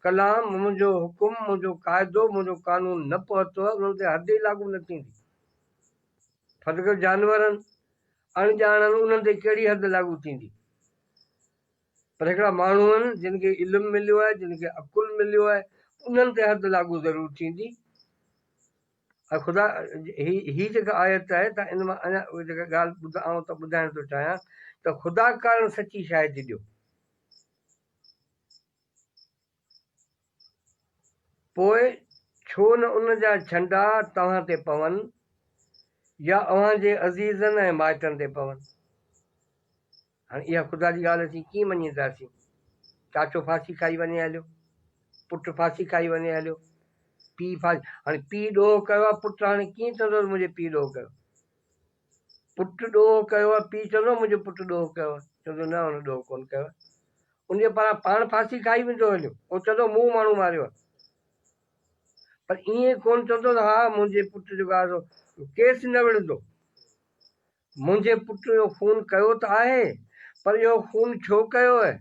कलाम, मुंहिंजो हुकुम, मुंहिंजो क़ाइदो, मुंहिंजो कानून न पहुतो आहे, उन्हनि ते हद ई लागू न थींदी। फर्ज़ जानवरनि, अणॼाणनि, उन्हनि ते कहिड़ी हद लागू थींदी? पर हिकिड़ा माण्हू आहिनि जिन खे इल्मु मिलियो आहे, जिन खे अकुलु मिलियो आहे, उन्हनि ते हद लागू ज़रूरु थींदी। ऐं ख़ुदा ही जेका आयत आहे त इन मां अञा जेका ॻाल्हि आउं त ॿुधाइण थो चाहियां त ख़ुदा कारण सची शायदि ॾियो, पोइ छो न उन जा झंडा तव्हां ते पवनि या अव्हांजे अज़ीज़नि ऐं माइटनि ते पवनि। हाणे इहा ख़ुदा जी ॻाल्हि असीं कीअं मञींदासीं? चाचो फांसी खाई वञे हलियो, पुटु फांसी खाई वञे हलियो, पीउ फांसी, हाणे पीउ ॾोह कयो आहे, पुटु हाणे कीअं चवंदो मुंहिंजे पीउ ॾोह कयो? पुटु ॾोह कयो आहे, पीउ चवंदो मुंहिंजो पुटु ॾोह कयो आहे, चवंदो न हुन ॾोह कोन कयो आहे, उनजे पारां पाण फांसी खाई वेंदो हलियो, उहो चवंदो मूं माण्हू मारियो आहे। पर ईअं कोन चवंदो त हा मुंहिंजे पुटु जेको आहे सो केस न विढ़ंदो, मुंहिंजे पुट जो खून कयो त आहे, पर इहो खून छो कयो आहे?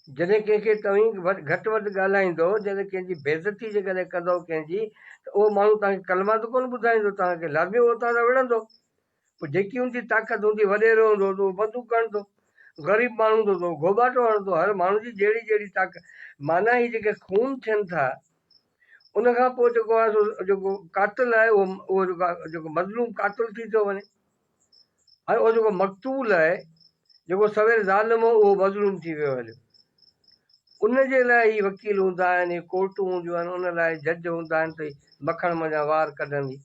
जॾहिं कंहिंखे तव्हीं घटि वधि ॻाल्हाईंदो, जॾहिं कंहिंजी बेइज़ती जेकॾहिं कंदो कंहिंजी, त उहो माण्हू तव्हांखे कलमा त कोन ॿुधाईंदो, तव्हांखे लाॻियो उतां त विढ़ंदो। पोइ जेकी हुनजी ताक़त हूंदी, वॾेरो हूंदो त उहो बंदूक हणंदो, ग़रीब माण्हू हूंदो त उहो गोबाटो हणंदो, हर माण्हू जी जहिड़ी जहिड़ी ताक़त। माना ही जेके खून थियनि था, उनखां पोइ जेको आहे सो जेको कातिल आहे उहो जेको मज़लूम कातिल थी थो वञे, ऐं उहो जेको मक़तूल आहे, जेको सवेल ज़ालिम हो, उहो मज़लूम थी वियो हलियो। उनजे लाइ ही वकील हूंदा आहिनि, कोर्टूं हूंदियूं आहिनि, उन लाइ जज हूंदा आहिनि त मखण मञा वार कढंदी।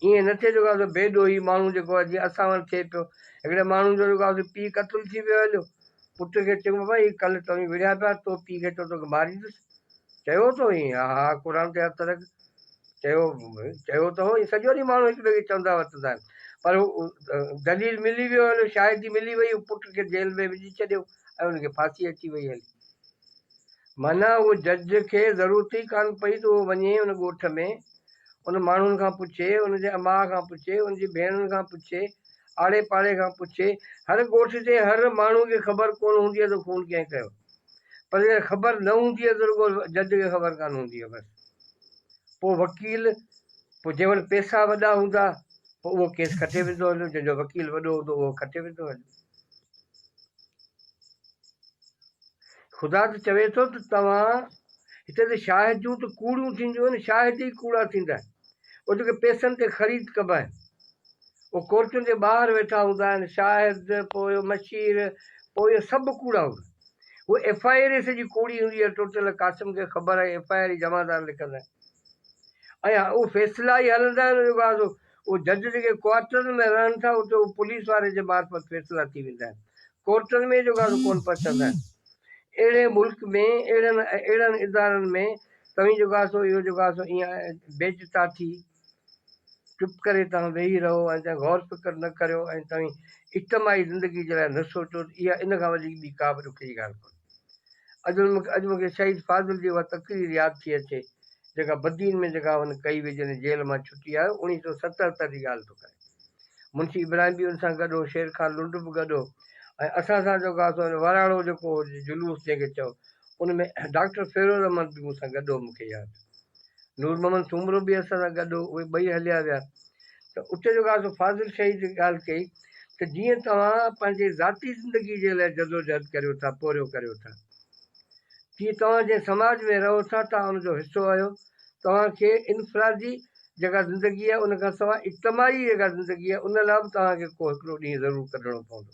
ईअं न थिए जेको आहे बेॾोही माण्हू जेको आहे, जीअं असां वटि थिए पियो, हिकिड़े माण्हू जो जेको आहे पीउ क़तलु थी वियो हलियो, पुट खे चयूं भई कल्ह तव्हीं विढ़िया पिया, तो पीउ खे चओ तोखे मारींदुसि, चयो तो ईअं? हा हा, क़ुर ते हथ रख, चयो त हो। सॼो ॾींहुं माण्हू हिक ॿिए खे चवंदा वरितंदा आहिनि, पर दलील मिली वियो हलियो, शाहिदी मिली वई, पुट खे जेल में विझी छॾियो ऐं हुनखे फांसी अची वई हली। माना उहो जज खे ज़रूरत ई कान पई त उहो वञे उन ॻोठ में, उन माण्हुनि खां पुछे, उनजे अमां खां पुछे, उनजी भेणुनि खां पुछे, आड़े पाड़े खां पुछे। हर ॻोठ जे हर माण्हू खे ख़बर कोन हूंदी आहे त खून कंहिं कयो, पर ख़बर न हूंदी आहे त रुॻो जज खे ख़बर कान हूंदी आहे बसि। पोइ वकील, पोइ जंहिं वटि पैसा वॾा हूंदा पोइ उहो केस खटे वेंदो हलियो, जंहिंजो वकील वॾो हूंदो उहो खटे वेंदो हलियो। ख़ुदा त चवे थो त तव्हां हिते त शाहिद जूं त कूड़ियूं थींदियूं आहिनि, शाहिद ई कूड़ा थींदा आहिनि, उहे जेके पैसनि ते ख़रीद कबा आहिनि, उहे कोर्टुनि जे ॿाहिरि वेठा हूंदा आहिनि, शाहिद, पोइ मशीर, पोइ इहे सभु कूड़ा हूंदा। उहे FIR सॼी कूड़ी हूंदी आहे, टोटल कासिम खे ख़बर आहे, FIR ई जमादार लिखंदा आहिनि, ऐं उहे फैसला ई हलंदा आहिनि। जेको आहे उहे जज जेके क्वार्टरनि में रहनि था, उते उहे पुलिस वारे जे मार्फत फैसला थी वेंदा आहिनि, कोर्टनि में जेको आहे कोन पहुचंदा आहिनि। अहिड़े मुल्क में, अहिड़नि इदारनि में तव्हीं जेको आहे सो इहो जेको आहे सो ईअं बेइज़्ज़ता थी चुप करे तव्हां वेही रहो ऐं तव्हां गौर फ़िक्र न करियो ऐं तव्हीं इज्तमाही ज़िंदगी जे लाइ न सोचो त इहा इन खां वधीक ॿी का बि ॾुखी ॻाल्हि कोन्हे। अॼु मूंखे शहीद फाज़िल जी उहा तक़रीर यादि थी अचे जेका बदीन में जेका हुन कई हुई जॾहिं जेल मां छुटी आयो 1977 जी ॻाल्हि थो करे। मुंशी इब्राहिम बि हुन सां गॾु हो, शेर खान लुंड बि गॾु हो ऐं असां सां जेको आहे सो वराड़ो जेको जुलूस जंहिंखे चओ उन में डॉक्टर फिरोज़ अहमद बि मूंसां गॾु हो, मूंखे यादि नूर मोहम्मद सूमरो बि असां सां गॾु हो, उहे ॿई हलिया विया। त उते जेको आहे सो फाज़िल शहीद जी ॻाल्हि कई त जीअं तव्हां पंहिंजे ज़ाती ज़िंदगी जे लाइ जदोजहद करियो था पोरियो करियो था तीअं तव्हां जंहिं समाज में रहो था तव्हां हुनजो हिसो आहियो। तव्हांखे इनफ़रादी जेका ज़िंदगी आहे उन खां सवाइ इज्तमाही जेका ज़िंदगी आहे उन लाइ बि तव्हांखे को हिकिड़ो ॾींहुं ज़रूरु कढणो पवंदो।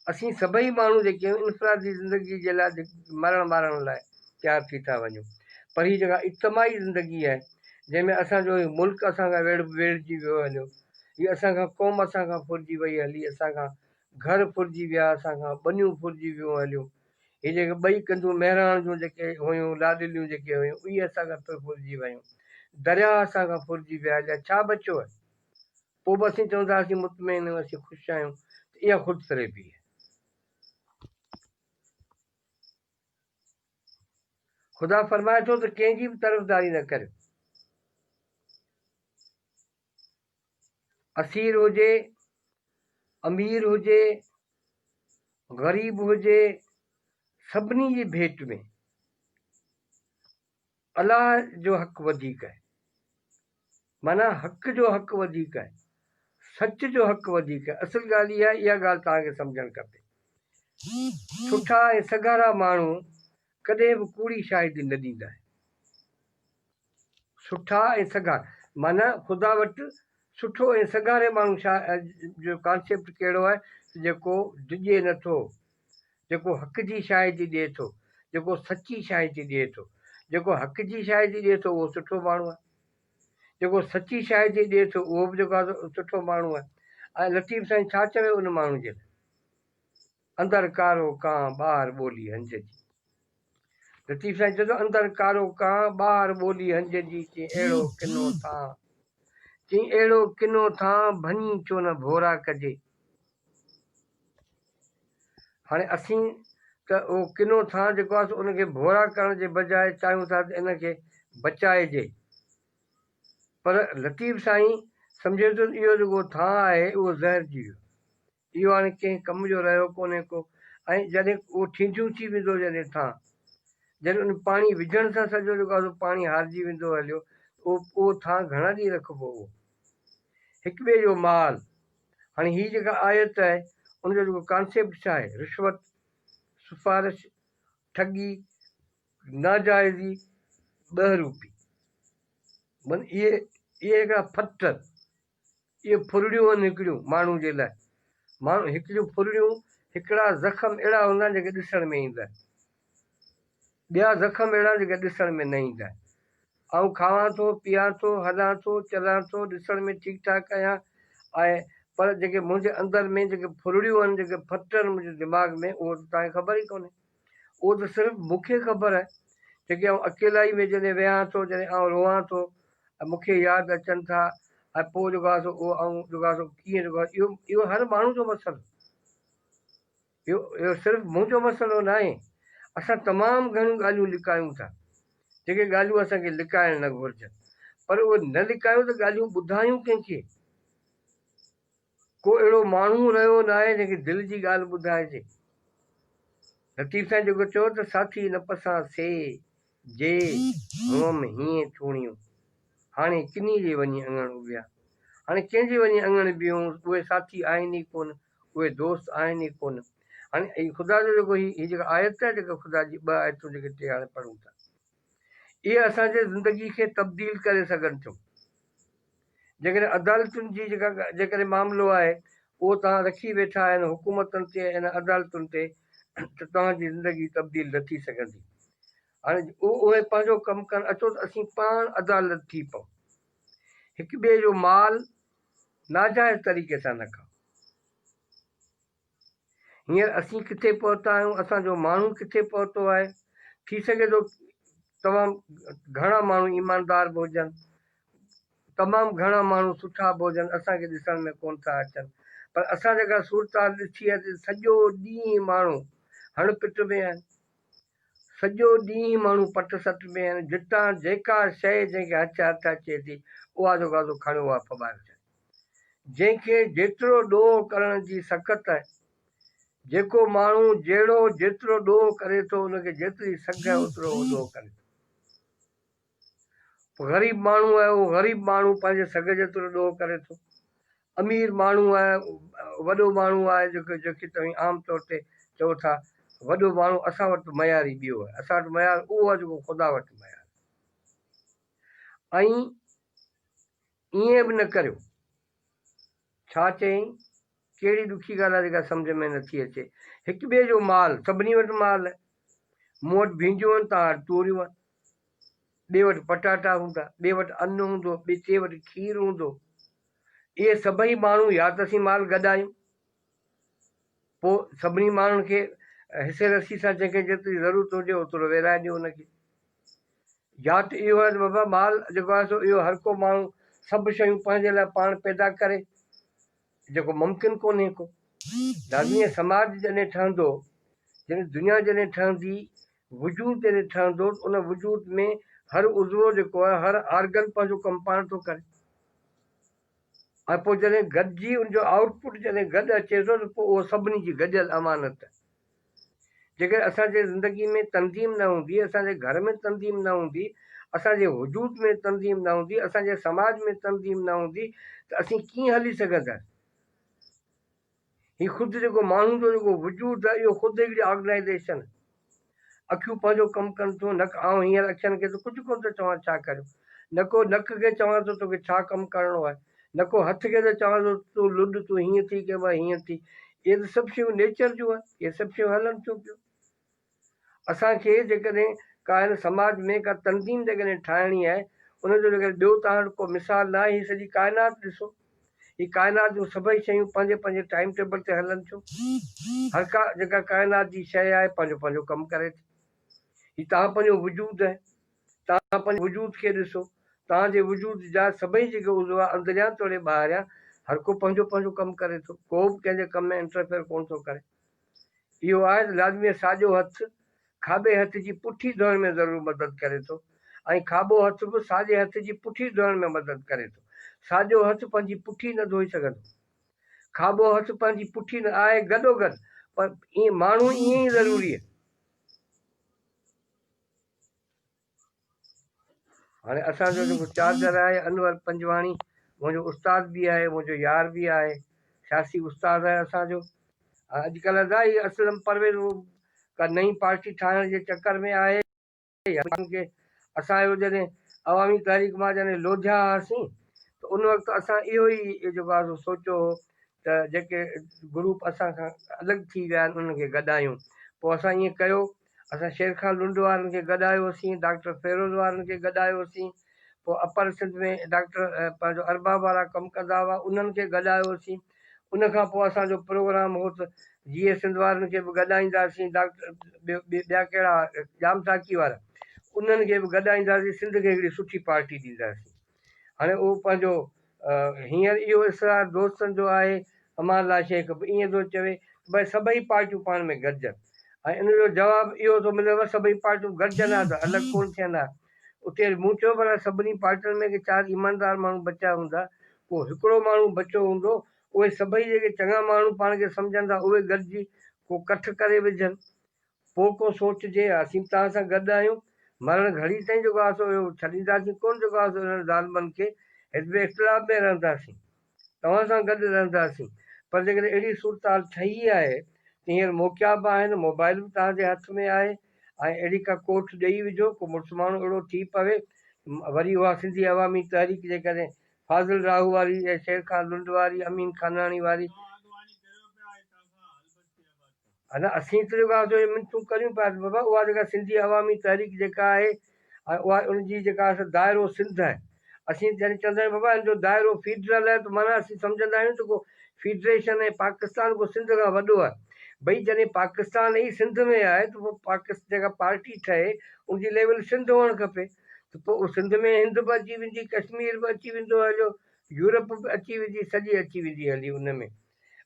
असीं सभई माण्हू जेके आहियूं इनफ़रादी ज़िंदगी जे लाइ मरण मारण लाइ तयारु थी था वञूं, पर हीअ जेका इज्तमाही ज़िंदगी आहे जंहिंमें असांजो मुल्क असां खां वेड़जी वियो हलियो, हीअ असां खां क़ौम असां खां फुरिजी वई हली, असां खां घर फुरिजी विया, असां खां ॿनियूं फुरिजी वियूं हलियूं, हीअ जेके ॿई कंधूं महिराण जूं जेके हुयूं लाॾिलियूं जेके हुयूं उहे असां खां फुरिजी वियूं, दरिया असां खां फुरिजी विया, छा बचियो आहे? पोइ बि असीं चवंदासीं मुतमइन आहियूं, असीं ख़ुशि आहियूं, त इहा ख़ुदि फ़रेबी आहे। ख़ुदा फरमाए थो त कंहिंजी बि तरफ़दारी न करियो, असीर हुजे अमीर हुजे ग़रीब हुजे सभिनी जी भेट में अलाह जो हक़ वधीक आहे, माना हक़ जो हक़ वधीक आहे, सच जो हक़ वधीक आहे। असल ॻाल्हि इहा आहे, इहा ॻाल्हि तव्हांखे सम्झणु खपे। सुठा ऐं सगारा माण्हू कॾहिं बि कूड़ी शाहिदी न ॾींदा आहिनि। सुठा ऐं सगारा माना ख़ुदा वटि सुठो ऐं सगारे माण्हू जो कॉन्सेप्ट कहिड़ो आहे जेको डिॼे नथो, जेको हक़ जी शाहिदी ॾिए थो, जेको सची शाहिदी ॾिए थो। जेको हक़ जी शाहिदी ॾिए थो उहो सुठो माण्हू आहे, जेको सची शाहिदी ॾिए थो उहो बि जेको आहे सुठो माण्हू आहे। ऐं लतीफ़ साईं छा चवे उन माण्हू जे लाइ, अंदरि कारो कां ॿाहिरि ॿोली हंज जी। लतीफ़ साईं चए थो अंदरि कारो कां ॿाहिरि ॿोली हंज जी, चई अहिड़ो किनो थां, चई अहिड़ो किनो थां भञी छो न भोरा कजे। हाणे असीं त उहो किनो थां जेको आहे उनखे भोरा करण जे बजाए चाहियूं था त इनखे बचाइजे, पर लतीफ़ साईं सम्झे थो इहो जेको थां आहे उहो ज़हरजी वियो, इहो हाणे कंहिं कम जो रहियो कोन्हे को। ऐं जॾहिं उहो ठींठियूं थी वेंदो जॾहिं थां, जॾहिं उन पाणी विझण सां सॼो जेको आहे पाणी हारिजी वेंदो हलियो, उहो थां घणा ॾींहं रखिबो हो, हिक ॿिए जो माल। हाणे हीअ जेका आयत आहे उनजो जेको कॉन्सेप्ट छा आहे, रिश्वत सिफारिश ठगी नाजाइज़ी ॿहरूपी, मन इहे हिकिड़ा फट इहे फुरड़ियूं आहिनि हिकिड़ियूं माण्हू जे लाइ। माण्हू हिकिड़ियूं फुरड़ियूं हिकिड़ा ज़ख़्म अहिड़ा हूंदा आहिनि जेके ॾिसण में ईंदा आहिनि, ॿिया ज़ख़्म अहिड़ा जेके ॾिसण में न ईंदा आहिनि। ऐं खावां थो पीआं थो हलां थो चलां थो ॾिसण में ठीकु ठाक आहियां, ऐं पर जेके मुंहिंजे अंदरि में जेके फुरड़ियूं आहिनि जेके फट आहिनि मुंहिंजे दिमाग़ में उहो त तव्हांखे ख़बर ई कोन्हे। उहो त सिर्फ़ु मूंखे ख़बर आहे, जेके आउं अकेलाई में जॾहिं वेहां थो जॾहिं आउं रोआं थो ऐं मूंखे यादि अचनि था, ऐं पोइ जेको आहे सो उहो आउं जेको आहे सो कीअं जेको आहे इहो हर माण्हू जो मसइलो, इहो सिर्फ़ु मुंहिंजो मसइलो न आहे। असां तमामु घणियूं ॻाल्हियूं लिकायूं था जेके ॻाल्हियूं असांखे लिकाइण न घुरिजनि, पर उहे न लिकायूं त ॻाल्हियूं ॿुधायूं कंहिंखे। को अहिड़ो माण्हू रहियो न आहे जंहिंखे दिलि जी ॻाल्हि ॿुधाइजे। लतीफ़ साईं जेको चयो त साथी न पसां से जे हुअम हीअं थोड़ियूं, हाणे किनी जे वञी अङण उबिया, हाणे कंहिंजे वञी अङण बियूं, उहे साथी आहिनि ई कोन, उहे दोस्त आहिनि ई कोन। हाणे ख़ुदा जो जेको हीअ जेका आयत आहे जेका ख़ुदा जी ॿ आयतूं जेके टे हाणे पढ़ूं था, इहे असांजे ज़िंदगी खे तब्दील करे सघनि थियूं। जेकॾहिं अदालतुनि जी जेकॾहिं मामिलो आहे उहो तव्हां रखी वेठा आहिनि हुकूमतुनि ते ऐं अदालतुनि ते, त तव्हांजी ज़िंदगी तब्दील न थी सघंदी। हाणे उहे पंहिंजो कमु कनि, अचो त असीं पाण अदालत थी पऊं, हिक ॿिए जो माल नाजाइज़ तरीक़े सां न खाऊं। हींअर असीं किथे पहुता आहियूं, असांजो माण्हू किथे पहुतो आहे, थी सघे थो तमामु घणा माण्हू ईमानदार बि हुजनि, तमामु घणा माण्हू सुठा बि हुजनि, असांखे ॾिसण में कोन था अचनि। पर असां जेका सूरत ॾिठी आहे सॼो ॾींहुं माण्हू हण पिट में आहिनि, सॼो ॾींहुं माण्हू पट सट में आहिनि। जितां जेका शइ जंहिंखे हथ अचे थी उहा जेको आहे खणियो आहे फॿाए। जंहिंखे जेतिरो ॾोह करण जी सख़्त आहे, जेको माण्हू जहिड़ो जेतिरो ॾोह करे थो उनखे जेतिरी सघ आहे ओतिरो ॾोह करे थो। ग़रीब माण्हू आहे उहो ग़रीब माण्हू पंहिंजे सघ जेतिरो ॾोह करे थो। अमीर माण्हू आहे, वॾो माण्हू आहे जेके तव्हां आम तौर ते चओ था वॾो माण्हू, असां वटि मयार ई ॿियो आहे। असां वटि मयार उहो आहे जेको ख़ुदा वटि मयार। ऐं ईअं बि न करियो। छा चयईं, कहिड़ी ॾुखी ॻाल्हि आहे जेका सम्झ में नथी अचे। हिक ॿिए जो माल, सभिनी वटि माल आहे। मूं वटि भींडियूं आहिनि, तव्हां वटि तूरियूं आहिनि, ॿिए वटि पटाटा हूंदा, ॿिए वटि अनु हूंदो, ॿिए वटि खीरु हूंदो। इहे सभई माण्हू या त असीं माल गॾायूं, पोइ सभिनी माण्हुनि खे हिसे रसी सां जंहिंखे जेतिरी ज़रूरत हुजे ओतिरो विराए ॾियो हुनखे। या त इहो आहे बाबा माल जेको आहे सो इहो हर को माण्हू सभु शयूं पंहिंजे लाइ पाण पैदा करे, जेको मुमकिन कोन्हे को। लाज़मी समाज जॾहिं ठहंदो, जॾहिं दुनिया जॾहिं ठहंदी, वजूद जॾहिं ठहंदो, उन वजूद में हर उज़वो जेको आहे, हर आर्गन पंहिंजो कमु पाण थो करे। ऐं पोइ जॾहिं गॾिजी उनजो आउटपुट जॾहिं गॾु अचे थो त पोइ उहो सभिनी जी गॾियल अमानत आहे। जेकर असांजे ज़िंदगी में तंज़ीम न हूंदी, असांजे घर में तंज़ीम न हूंदी, असांजे वजूद में तंज़ीम न हूंदी, असांजे समाज में तंज़ीम न हूंदी, त असीं कीअं हली सघंदासीं। हीउ ख़ुदि जेको माण्हू जो जेको वजूद आहे इहो ख़ुदि हिकिड़ी ऑर्गनाइज़ेशन। अखियूं पंहिंजो कमु कनि थियूं, नक आउं हींअर अखियुनि खे त कुझु कोन थो चवां छा करियो, न को नक खे चवां थो तोखे छा कमु करिणो आहे, न को हथ खे त चवां थो तूं लुॾ, तूं हीअं थी के भाई हीअं थी। इहे त सभु शयूं नेचर जूं आहिनि, इहे सभु शयूं हलनि थियूं पियूं। असांखे जेकॾहिं का हिन समाज में का तंज़ीम जेकॾहिं ठाहिणी आहे, उनजो जेकॾहिं ॿियो तव्हां वटि को मिसाल न आहे, हीअ सॼी काइनात ॾिसो। ही काइनात जूं सभई शयूं पंहिंजे पंहिंजे टाइम टेबल ते हलनि थियूं। हर का जेका काइनात जी शइ आहे पंहिंजो पंहिंजो कमु करे थी। ही तव्हां पंहिंजो वजूद आहे, तव्हां पंहिंजे वजूद खे ॾिसो, तव्हांजे वजूद जा सभई जेके उज़व आहे, अंदरियां तोड़े ॿाहिरियां, हर को पंहिंजो पंहिंजो कमु करे थो, को बि कंहिंजे कम में इंटरफेयर कोन थो करे। इहो आहे त लाज़मी साॼो हथु खाॿे हथ जी पुठी धोइण में ज़रूरु मदद करे थो, ऐं खाॿो हथ बि साॼे हथ जी पुठी धोइण में मदद करे थो। साॼो हथु पंहिंजी पुठी न धोई सघंदो, खाॿो हथु पंहिंजी पुठी न आहे गॾोगॾु, पर ईअं माण्हू ईअं ई ज़रूरी आहे। हाणे असांजो जेको चार्जर आहे अनवर पंजवाणी, मुंहिंजो उस्ताद बि आहे, मुंहिंजो यार बि आहे, सियासी उस्ताद आहे असांजो। अॼुकल्ह छा इहे असलम परवेज़ का नई पार्टी ठाहिण जे चकर में आहे। खे असांजो जॾहिं अवामी तहरीक मां जॾहिं लोधिया हुआसीं त उन वक़्तु असां इहो ई जेको आहे सोचियो हो त जेके ग्रुप असां खां अलॻि थी विया आहिनि उन्हनि खे गॾायूं। पोइ असां ईअं कयो, असां शेर खां लुंड वारनि खे गॾायोसीं, डॉक्टर फेरोज़ वारनि खे गॾायोसीं, पोइ अपर सिंध में डॉक्टर पंहिंजो अरबाब वारा कमु कंदा हुआ उन्हनि खे गॾायोसीं। उनखां पोइ असांजो प्रोग्राम हो त जीए सिंध वारनि खे बि गॾाईंदासीं, डॉक्टर ॿिया कहिड़ा जाम साकी वारा उन्हनि खे बि गॾाईंदासीं, सिंध खे हिकिड़ी सुठी पार्टी ॾींदासीं। हाणे उहो पंहिंजो हींअर इहो इसरार दोस्तनि जो आहे, अमानला शेख बि ईअं थो चवे भई सभई पार्टियूं पाण में गॾिजनि, ऐं इन जो जवाबु इहो थो मिलेव सभई पार्टियूं गॾिजनि हा त अलॻि कोन थियनि हा। उते मूं चयो भला सभिनी पार्टियुनि में के 4 ईमानदार माण्हू बचिया हूंदा, को हिकिड़ो माण्हू बचियो हूंदो, उहे सभई जेके चङा माण्हू पाण खे सम्झंदा उहे गॾिजी को कठ करे विझनि, पोइ को सोचिजे असीं तव्हां सां गॾु आहियूं, मरण घड़ी ताईं जेको आहे सो छॾींदासीं कोन, जेको आहे सो हिननि ज़ालमनि खे हिज़्ब इख़्तिलाफ़ में रहंदासीं, तव्हां सां गॾु रहंदासीं। पर जेकॾहिं अहिड़ी सूरत हाल ठही आहे त हींअर मौक़िया बि आहिनि, मोबाइल बि तव्हांजे हथ में आहे, ऐं अहिड़ी का कोठ ॾेई विझो, को मुड़ुसु माण्हू अहिड़ो थी पवे, वरी उहा सिंधी अवामी तहरीक जेकॾहिं फाज़िल राहू वारी ऐं शेर खान लुंड वारी, अमीन खानाणी वारी, अञा असीं त जेको आहे मिनतूं करियूं पिया बाबा, उहा जेका सिंधी अवामी तहरीक जेका आहे उहा उनजी जेका दाइरो सिंध आहे। असीं जॾहिं चवंदा आहियूं बाबा हिनजो दाइरो फीडरल आहे त माना असीं सम्झंदा आहियूं त को फीडरेशन ऐं पाकिस्तान को सिंध खां वॾो आहे। भई जॾहिं पाकिस्तान ई सिंध में आहे त पोइ पाकिस्तान जेका पार्टी ठहे उनजी लेवल सिंध हुअणु खपे, त पोइ सिंध में हिंद बि अची वेंदी, कश्मीर बि अची वेंदो हलियो, यूरोप बि अची वेंदी, सॼी अची वेंदी हली उन में।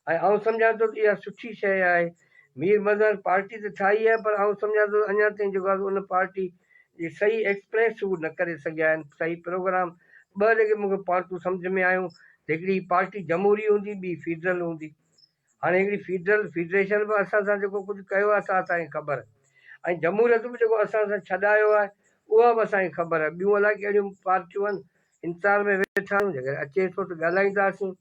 ऐं आउं सम्झां थो त इहा सुठी शइ आहे। मीर मज़हर पार्टी त ठाही आहे, पर आउं सम्झां थो अञा ताईं जेको आहे उन पार्टी जी सही एक्सप्रेस हू न करे सघिया आहिनि, सही प्रोग्राम। ॿ जेके मूंखे पार्टियूं सम्झ में आयूं, हिकिड़ी पार्टी जमहूरी हूंदी, ॿी फेडरल हूंदी। हाणे हिकिड़ी फेडरेशन बि असां सां जेको कुझु कयो आहे असां असांखे ख़बर, ऐं जमहूरियत बि जेको असां सां छॾायो आहे उहा बि असांखे ख़बर आहे। ॿियूं अलाए कहिड़ियूं पार्टियूं आहिनि, इंतज़ार में वेठा आहियूं, जॾहिं अचे थो त ॻाल्हाईंदासीं।